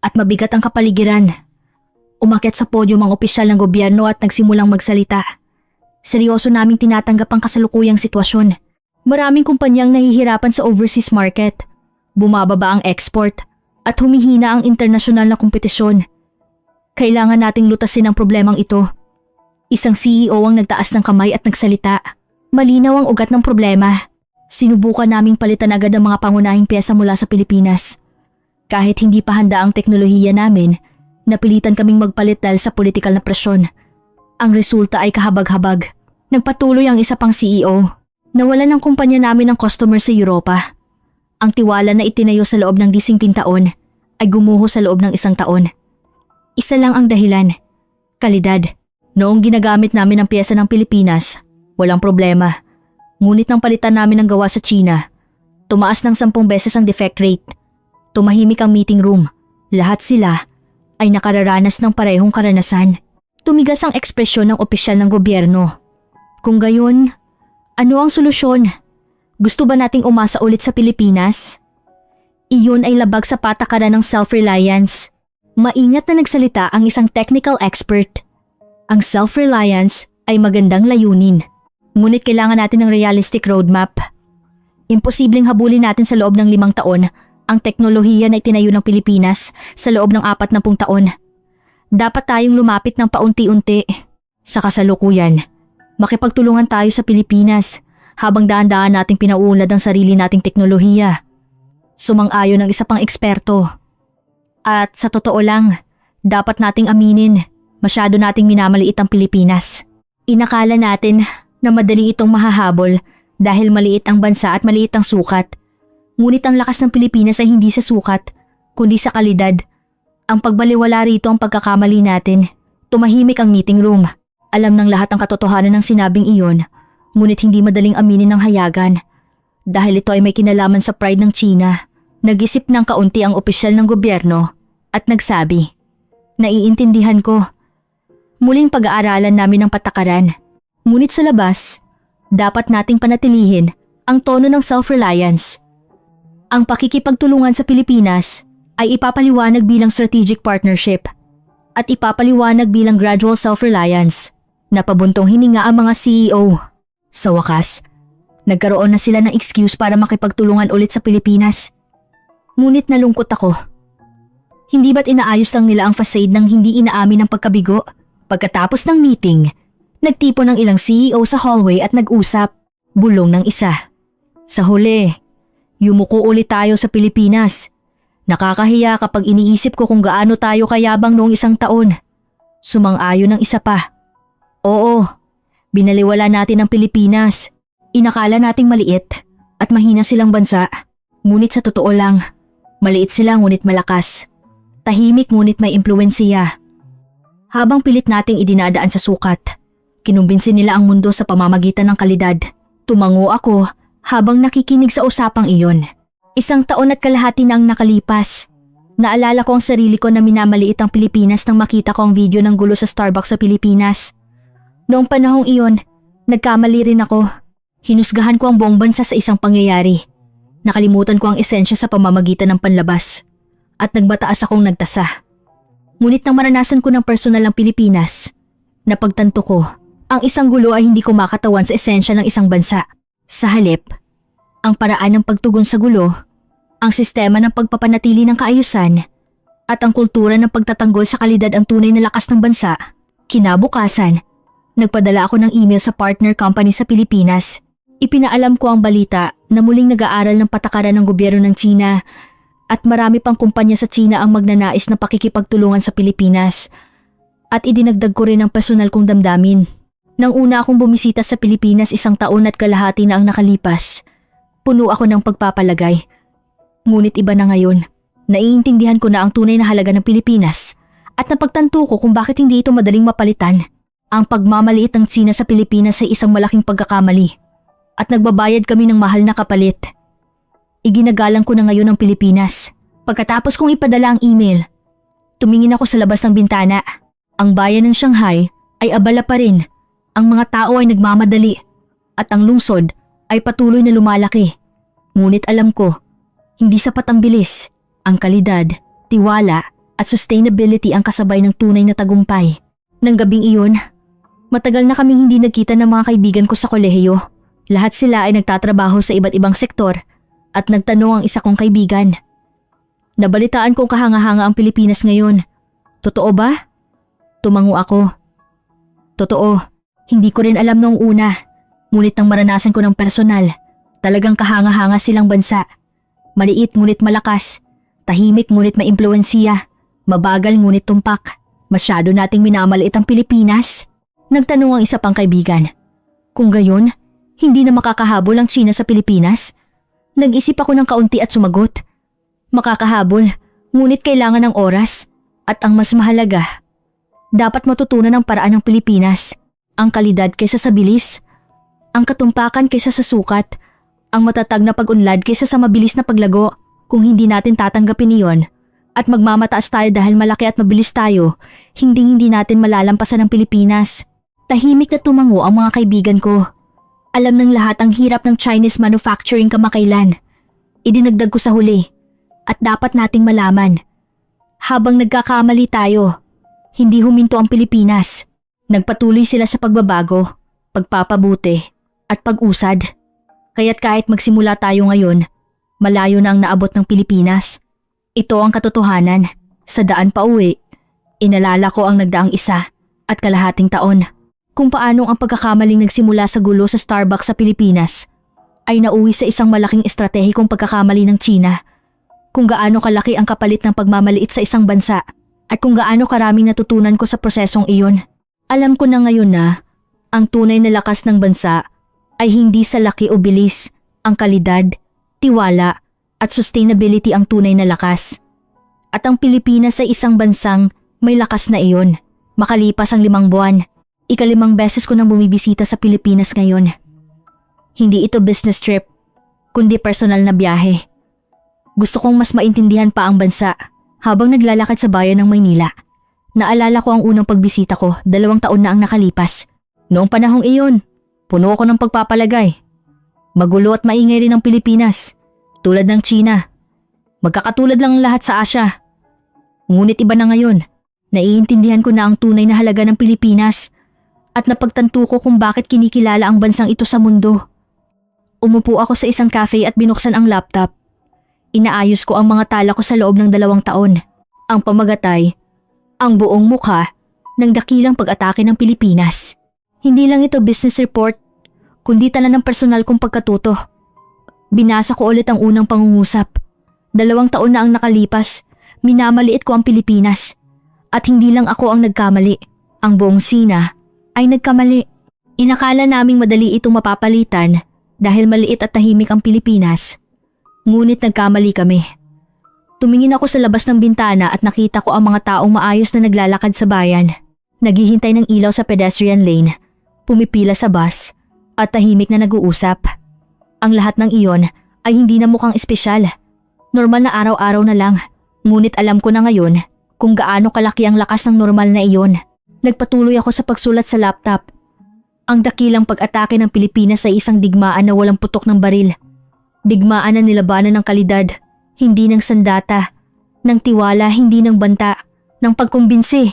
at mabigat ang kapaligiran. Umakyat sa podyum ang opisyal ng gobyerno at nagsimulang magsalita. Seryoso naming tinatanggap ang kasalukuyang sitwasyon. Maraming kumpanyang nahihirapan sa overseas market. Bumababa ang export at humihina ang internasyonal na kompetisyon. Kailangan nating lutasin ang problemang ito. Isang CEO ang nagtaas ng kamay at nagsalita. Malinaw ang ugat ng problema. Sinubukan naming palitan agad ang mga pangunahing pyesa mula sa Pilipinas. Kahit hindi pa handa ang teknolohiya namin, Napilitan kaming magpalit dahil sa politikal na presyon. Ang resulta ay kahabag-habag. Nagpatuloy ang isa pang CEO. Nawalan ng kumpanya namin ng customer sa Europa. Ang tiwala na itinayo sa loob ng 10 taon ay gumuho sa loob ng 1 taon. Isa lang ang dahilan, kalidad. Noong ginagamit namin ang piyesa ng Pilipinas, walang problema. Ngunit nang palitan namin ang gawa sa China, tumaas ng 10 beses ang defect rate. Tumahimik ang meeting room. Lahat sila ay nakararanas ng parehong karanasan. Tumigas ang ekspresyon ng opisyal ng gobyerno. Kung gayon, ano ang solusyon? Gusto ba nating umasa ulit sa Pilipinas? Iyon ay labag sa patakaran ng self-reliance. Maingat na nagsalita ang isang technical expert. Ang self-reliance ay magandang layunin. Ngunit kailangan natin ng realistic roadmap. Imposibleng habulin natin sa loob ng 5 taon ang teknolohiya na itinayo ng Pilipinas sa loob ng 40 taon. Dapat tayong lumapit ng paunti-unti. Sa kasalukuyan, makipagtulungan tayo sa Pilipinas habang daan-daan nating pinauunlad ang sarili nating teknolohiya. Sumang-ayon ng isa pang eksperto. At sa totoo lang, dapat nating aminin, masyado nating minamaliit ang Pilipinas. Inakala natin na madali itong mahahabol dahil maliit ang bansa at maliit ang sukat. Ngunit ang lakas ng Pilipinas ay hindi sa sukat, kundi sa kalidad. Ang pagbaliwala rito ang pagkakamali natin. Tumahimik ang meeting room. Alam ng lahat ang katotohanan ng sinabing iyon, ngunit hindi madaling aminin ng hayagan. Dahil ito ay may kinalaman sa pride ng China, nag-isip ng kaunti ang opisyal ng gobyerno at nagsabi, "Naiintindihan ko." Muling pag-aaralan namin ang patakaran. Ngunit sa labas, dapat nating panatilihin ang tono ng self-reliance. Ang pakikipagtulungan sa Pilipinas ay ipapaliwanag bilang strategic partnership at ipapaliwanag bilang gradual self-reliance. Napabuntong hininga ang mga CEO. Sa wakas, nagkaroon na sila ng excuse para makipagtulungan ulit sa Pilipinas. Ngunit nalungkot ako. Hindi ba't inaayos lang nila ang facade ng hindi inaamin ang pagkabigo? Pagkatapos ng meeting, nagtipon ng ilang CEO sa hallway at nag-usap. Bulong ng isa. Sa huli, yumuko ulit tayo sa Pilipinas. Nakakahiya kapag iniisip ko kung gaano tayo kayabang noong 1 taon. Sumang-ayon ng isa pa. Oo, binaliwala natin ang Pilipinas. Inakala nating maliit at mahina silang bansa. Ngunit sa totoo lang, maliit sila ngunit malakas. Tahimik ngunit may impluwensiya. Habang pilit nating idinadaan sa sukat, kinumbinsi nila ang mundo sa pamamagitan ng kalidad. Tumango ako habang nakikinig sa usapang iyon. 1 taon at kalahati na ang nakalipas. Naalala ko ang sarili ko na minamaliit ang Pilipinas nang makita ko ang video ng gulo sa Starbucks sa Pilipinas. Noong panahong iyon, nagkamali rin ako. Hinusgahan ko ang buong bansa sa isang pangyayari. Nakalimutan ko ang esensya sa pamamagitan ng panlabas. At nagbataas akong nagtasa. Ngunit nang maranasan ko ng personal ang Pilipinas, napagtanto ko, ang isang gulo ay hindi kumakatawan sa esensya ng isang bansa. Sa halip, ang paraan ng pagtugon sa gulo, ang sistema ng pagpapanatili ng kaayusan, at ang kultura ng pagtatanggol sa kalidad ang tunay na lakas ng bansa. Kinabukasan, nagpadala ako ng email sa partner company sa Pilipinas. Ipinaalam ko ang balita na muling nag-aaral ng patakaran ng gobyerno ng China at marami pang kumpanya sa China ang magnanais na pakikipagtulungan sa Pilipinas. At idinagdag ko rin ang personal kong damdamin. Nang una akong bumisita sa Pilipinas 1 taon at kalahati na ang nakalipas, puno ako ng pagpapalagay. Ngunit iba na ngayon. Naiintindihan ko na ang tunay na halaga ng Pilipinas at napagtanto ko kung bakit hindi ito madaling mapalitan. Ang pagmamaliit ng China sa Pilipinas ay isang malaking pagkakamali at nagbabayad kami ng mahal na kapalit. Iginagalang ko na ngayon ang Pilipinas. Pagkatapos kong ipadala ang email, tumingin ako sa labas ng bintana. Ang bayan ng Shanghai ay abala pa rin. Ang mga tao ay nagmamadali at ang lungsod ay patuloy na lumalaki. Ngunit alam ko, hindi sapat ang bilis, ang kalidad, tiwala at sustainability ang kasabay ng tunay na tagumpay. Nang gabing iyon, matagal na kaming hindi nagkita ng mga kaibigan ko sa kolehiyo. Lahat sila ay nagtatrabaho sa iba't ibang sektor at nagtanong ang isa kong kaibigan. Nabalitaan kong kahanga-hanga ang Pilipinas ngayon. Totoo ba? Tumango ako. Totoo, hindi ko rin alam noong una. Ngunit nang maranasan ko ng personal, talagang kahanga-hanga silang bansa. Maliit ngunit malakas, tahimik ngunit maimpluwensiya, Mabagal ngunit tumpak. Masyado nating minamaliit ang Pilipinas. Nagtanong ang isa pang kaibigan. Kung gayon, hindi na makakahabol ang China sa Pilipinas? Nag-isip ako ng kaunti at sumagot. Makakahabol, ngunit kailangan ng oras. At ang mas mahalaga, dapat matutunan ang paraan ng Pilipinas. Ang kalidad kaysa sa bilis. Ang katumpakan kaysa sa sukat. Ang matatag na pag-unlad kaysa sa mabilis na paglago. Kung hindi natin tatanggapin iyon, at magmamataas tayo dahil malaki at mabilis tayo, hindi natin malalampasan ang Pilipinas. Tahimik na tumango ang mga kaibigan ko. Alam ng lahat ang hirap ng Chinese manufacturing kamakailan. Idinagdag ko sa huli. At dapat nating malaman. Habang nagkakamali tayo, hindi huminto ang Pilipinas. Nagpatuloy sila sa pagbabago, pagpapabuti, at pag-usad. Kaya't kahit magsimula tayo ngayon, malayo na ang naabot ng Pilipinas. Ito ang katotohanan. Sa daan pa uwi, inalala ko ang nagdaang 1.5 taon. Kung paanong ang pagkakamaling nagsimula sa gulo sa Starbucks sa Pilipinas ay nauwi sa isang malaking estratehikong pagkakamali ng China. Kung gaano kalaki ang kapalit ng pagmamaliit sa isang bansa at kung gaano karaming natutunan ko sa prosesong iyon. Alam ko na ngayon na ang tunay na lakas ng bansa ay hindi sa laki o bilis, ang kalidad, tiwala at sustainability ang tunay na lakas. At ang Pilipinas ay isang bansang may lakas na iyon. Makalipas ang 5 buwan, 5 beses ko nang bumibisita sa Pilipinas ngayon. Hindi ito business trip, kundi personal na biyahe. Gusto kong mas maintindihan pa ang bansa habang naglalakad sa bayan ng Maynila. Naalala ko ang unang pagbisita ko, 2 taon na ang nakalipas. Noong panahong iyon, puno ako ng pagpapalagay. Magulo at maingay rin ang Pilipinas. Tulad ng China. Magkakatulad lang ang lahat sa Asia. Ngunit iba na ngayon. Naiintindihan ko na ang tunay na halaga ng Pilipinas at napagtanto ko kung bakit kinikilala ang bansang ito sa mundo. Umupo ako sa isang cafe at binuksan ang laptop. Inaayos ko ang mga tala ko sa loob ng 2 taon. Ang pamagatay, ang buong mukha ng dakilang pag-atake ng Pilipinas. Hindi lang ito business report, kundi tala ng personal kong pagkatuto. Binasa ko ulit ang unang pangungusap. 2 taon na ang nakalipas, minamaliit ko ang Pilipinas. At hindi lang ako ang nagkamali, ang buong Sina ay nagkamali. Inakala naming madali itong mapapalitan dahil maliit at tahimik ang Pilipinas. Ngunit nagkamali kami. Tumingin ako sa labas ng bintana at nakita ko ang mga taong maayos na naglalakad sa bayan. Naghihintay ng ilaw sa pedestrian lane, pumipila sa bus, at tahimik na nag-uusap. Ang lahat ng iyon ay hindi na mukhang espesyal. Normal na araw-araw na lang. Ngunit alam ko na ngayon kung gaano kalaki ang lakas ng normal na iyon. Nagpatuloy ako sa pagsulat sa laptop. Ang dakilang pag-atake ng Pilipinas ay isang digmaan na walang putok ng baril. Digmaan na nilabanan ng kalidad, hindi ng sandata, ng tiwala, hindi ng banta, ng pagkumbinsi,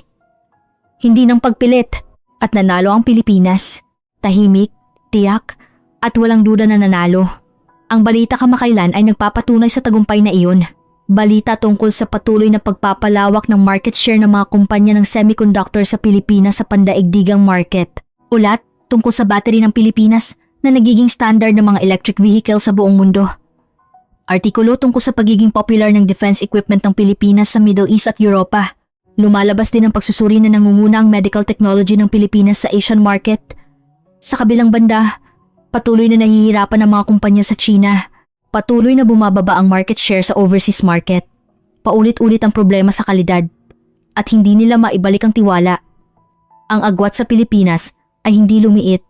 hindi ng pagpilit, at nanalo ang Pilipinas. Tahimik, tiyak, at walang duda na nanalo. Ang balita kamakailan ay nagpapatunay sa tagumpay na iyon. Balita tungkol sa patuloy na pagpapalawak ng market share ng mga kumpanya ng semiconductor sa Pilipinas sa pandaigdigang market. Ulat tungkol sa battery ng Pilipinas na nagiging standard ng mga electric vehicle sa buong mundo. Artikulo tungkol sa pagiging popular ng defense equipment ng Pilipinas sa Middle East at Europa. Lumalabas din ang pagsusuri na nangunguna ang medical technology ng Pilipinas sa Asian market. Sa kabilang banda, patuloy na nahihirapan ang mga kumpanya sa China. Patuloy na bumababa ang market share sa overseas market. Paulit-ulit ang problema sa kalidad at hindi nila maibalik ang tiwala. Ang agwat sa Pilipinas ay hindi lumiit,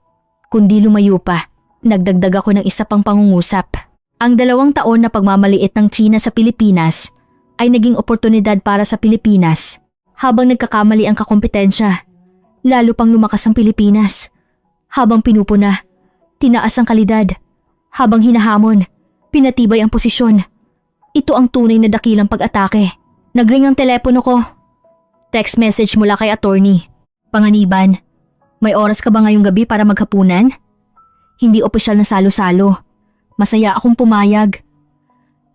kundi lumayo pa. Nagdagdag ako ng isa pang pangungusap. Ang 2 taon na pagmamaliit ng China sa Pilipinas ay naging oportunidad para sa Pilipinas habang nagkakamali ang kakompetensya. Lalo pang lumakas ang Pilipinas. Habang pinupuna, tinaas ang kalidad. Habang hinahamon, pinatibay ang posisyon. Ito ang tunay na dakilang pag-atake. Nagring ang telepono ko. Text message mula kay attorney. Panganiban, may oras ka ba ngayong gabi para maghapunan? Hindi opisyal na salo-salo. Masaya akong pumayag.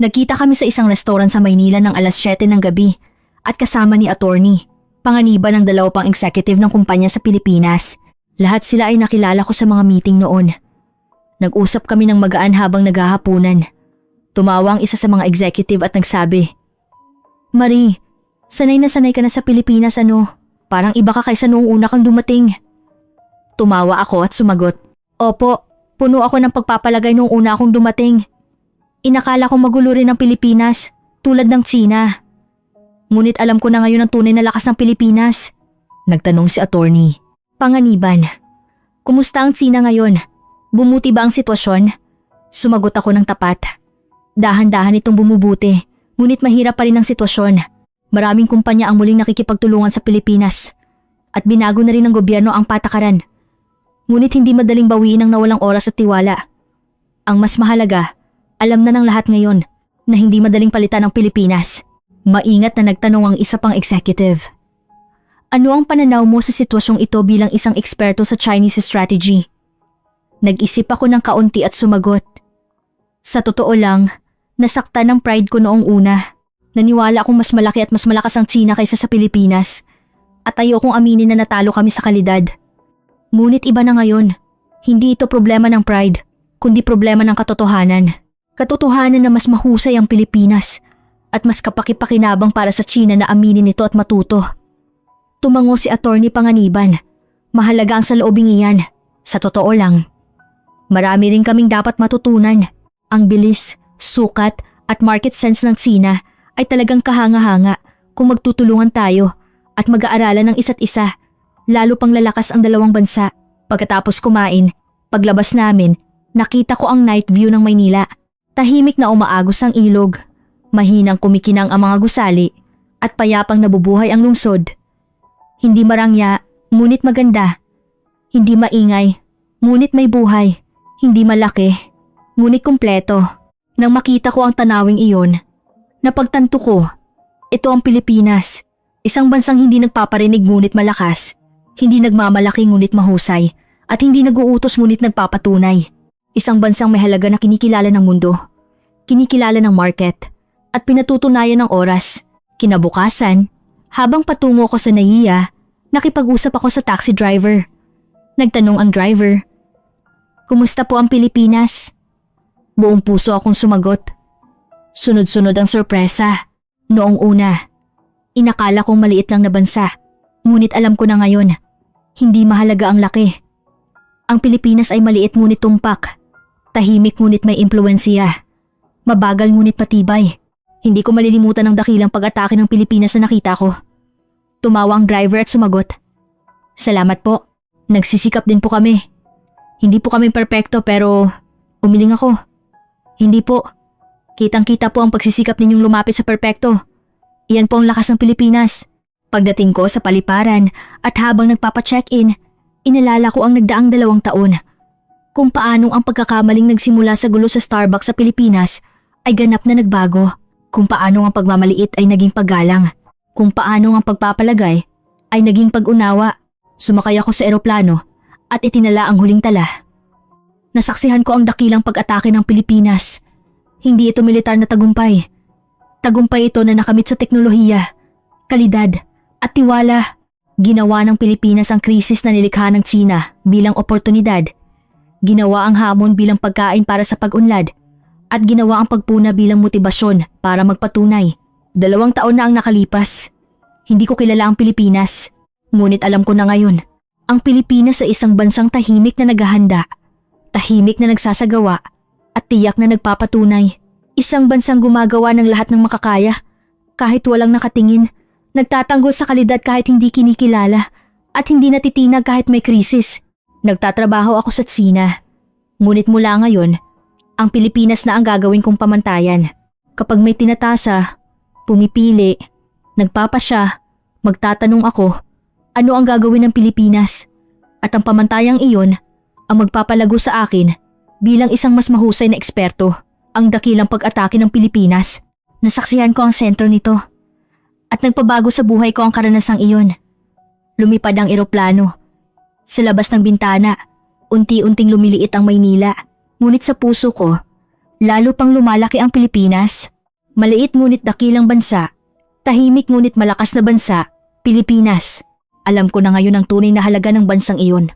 Nagkita kami sa isang restaurant sa Maynila ng alas 7 ng gabi at kasama ni attorney. Panganiban ng 2 pang executive ng kumpanya sa Pilipinas. Lahat sila ay nakilala ko sa mga meeting noon. Nag-usap kami ng magaan habang naghahapunan. Tumawa ang isa sa mga executive at nagsabi, "Marie, Sanay na sanay ka na sa Pilipinas ano? Parang iba ka kaysa noong una kang dumating. Tumawa ako at sumagot. Opo, puno ako ng pagpapalagay noong una akong dumating. Inakala kong magulo rin ang Pilipinas, tulad ng Tsina. Ngunit alam ko na ngayon ang tunay na lakas ng Pilipinas. Nagtanong si attorney. Panganiban. Kumusta ang Tsina ngayon? Bumuti ba ang sitwasyon? Sumagot ako ng tapat. Dahan-dahan itong bumubuti, ngunit mahirap pa rin ang sitwasyon. Maraming kumpanya ang muling nakikipagtulungan sa Pilipinas. At binago na rin ng gobyerno ang patakaran. Ngunit hindi madaling bawiin ang nawalang oras at tiwala. Ang mas mahalaga, alam na ng lahat ngayon na hindi madaling palitan ang Pilipinas. Maingat na nagtanong ang isa pang executive. Ano ang pananaw mo sa sitwasyong ito bilang isang eksperto sa Chinese strategy? Nag-isip ako ng kaunti at sumagot. Sa totoo lang, nasaktan ng pride ko noong una. Naniwala akong mas malaki at mas malakas ang Tsina kaysa sa Pilipinas. At ayokong aminin na natalo kami sa kalidad. Ngunit iba na ngayon. Hindi ito problema ng pride, kundi problema ng katotohanan. Katotohanan na mas mahusay ang Pilipinas at mas kapakipakinabang para sa Tsina na aminin ito at matuto. Tumango si Attorney Panganiban. Mahalaga ang saloobing iyan. Sa totoo lang. Marami rin kaming dapat matutunan. Ang bilis, sukat at market sense ng Tsina ay talagang kahanga-hanga kung magtutulungan tayo at mag-aaralan ng isa't isa. Lalo pang lalakas ang dalawang bansa. Pagkatapos kumain, paglabas namin, nakita ko ang night view ng Maynila. Tahimik na umaagos ang ilog. Mahinang kumikinang ang mga gusali at payapang nabubuhay ang lungsod. Hindi marangya, ngunit maganda. Hindi maingay, ngunit may buhay. Hindi malaki, ngunit kumpleto. Nang makita ko ang tanawing iyon, napagtanto ko, ito ang Pilipinas. Isang bansang hindi nagpaparinig ngunit malakas. Hindi nagmamalaki ngunit mahusay. At hindi nag-uutos ngunit nagpapatunay. Isang bansang may halaga na kinikilala ng mundo. Kinikilala ng market. At pinatutunayan ng oras. Kinabukasan, habang patungo ko sa NAIA, nakipag-usap ako sa taxi driver. Nagtanong ang driver, "Kumusta po ang Pilipinas?" Buong puso akong sumagot. Sunod-sunod ang sorpresa. Noong una, inakala kong maliit lang na bansa. Ngunit alam ko na ngayon, hindi mahalaga ang laki. Ang Pilipinas ay maliit ngunit tumpak. Tahimik ngunit may impluwensiya. Mabagal ngunit matibay. Hindi ko malilimutan ang dakilang pag-atake ng Pilipinas na nakita ko. Tumawa ang driver at sumagot. "Salamat po. Nagsisikap din po kami. Hindi po kami perpekto pero umiling ako. Hindi po. Kitang-kita po ang pagsisikap ninyong lumapit sa perpekto. Iyan po ang lakas ng Pilipinas." Pagdating ko sa paliparan at habang nagpapa-check-in, inalala ko ang nagdaang 2 taon. Kung paanong ang pagkakamaling nagsimula sa gulo sa Starbucks sa Pilipinas ay ganap na nagbago. Kung paanong ang pagmamaliit ay naging paggalang. Kung paanong ang pagpapalagay ay naging pag-unawa. Sumakay ako sa eroplano at itinala ang huling tala. Nasaksihan ko ang dakilang pag-atake ng Pilipinas. Hindi ito militar na tagumpay. Tagumpay ito na nakamit sa teknolohiya, kalidad at tiwala. Ginawa ng Pilipinas ang krisis na nilikha ng Tsina bilang oportunidad. Ginawa ang hamon bilang pagkain para sa pag-unlad. At ginawa ang pagpuna bilang motibasyon para magpatunay. 2 taon na ang nakalipas. Hindi ko kilala ang Pilipinas. Ngunit alam ko na ngayon, ang Pilipinas ay isang bansang tahimik na naghahanda, tahimik na nagsasagawa, at tiyak na nagpapatunay. Isang bansang gumagawa ng lahat ng makakaya, kahit walang nakatingin, nagtatanggol sa kalidad kahit hindi kinikilala, at hindi natitinag kahit may krisis. Nagtatrabaho ako sa Tsina. Ngunit mula ngayon, ang Pilipinas na ang gagawin kong pamantayan. Kapag may tinatasa, pumipili, nagpapasya, magtatanong ako, ano ang gagawin ng Pilipinas? At ang pamantayang iyon ang magpapalago sa akin bilang isang mas mahusay na eksperto. Ang dakilang pag-atake ng Pilipinas, nasaksihan ko ang sentro nito. At nagpabago sa buhay ko ang karanasang iyon. Lumipad ang eroplano. Sa labas ng bintana, unti-unting lumiliit ang Maynila. Ngunit sa puso ko, lalo pang lumalaki ang Pilipinas. Maliit ngunit dakilang bansa, tahimik ngunit malakas na bansa, Pilipinas. Alam ko na ngayon ang tunay na halaga ng bansang iyon.